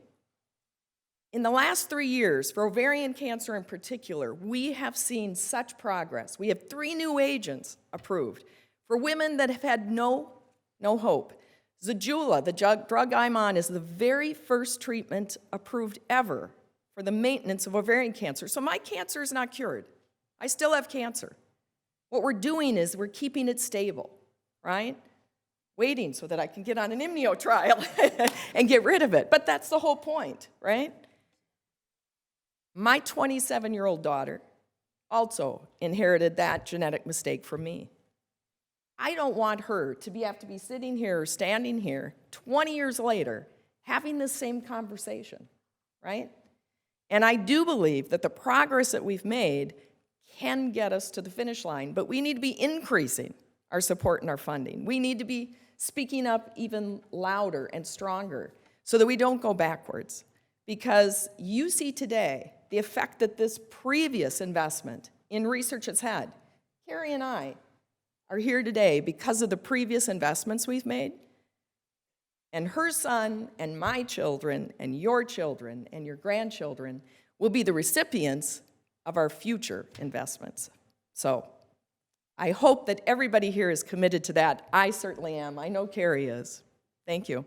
In the last 3 years, for ovarian cancer in particular, we have seen such progress. We have 3 new agents approved for women that have had no hope. Zejula, the drug I'm on, is the very first treatment approved ever for the maintenance of ovarian cancer. So my cancer is not cured. I still have cancer. What we're doing is we're keeping it stable, right? Waiting so that I can get on an immuno trial and get rid of it. But that's the whole point, right? My 27-year-old daughter also inherited that genetic mistake from me. I don't want her to have to be sitting here or standing here 20 years later having this same conversation, right? And I do believe that the progress that we've made can get us to the finish line, but we need to be increasing our support and our funding. We need to be speaking up even louder and stronger so that we don't go backwards. Because you see today the effect that this previous investment in research has had. Carrie and I are here today because of the previous investments we've made. And her son and my children and your grandchildren will be the recipients of our future investments. So I hope that everybody here is committed to that. I certainly am. I know Carrie is. Thank you.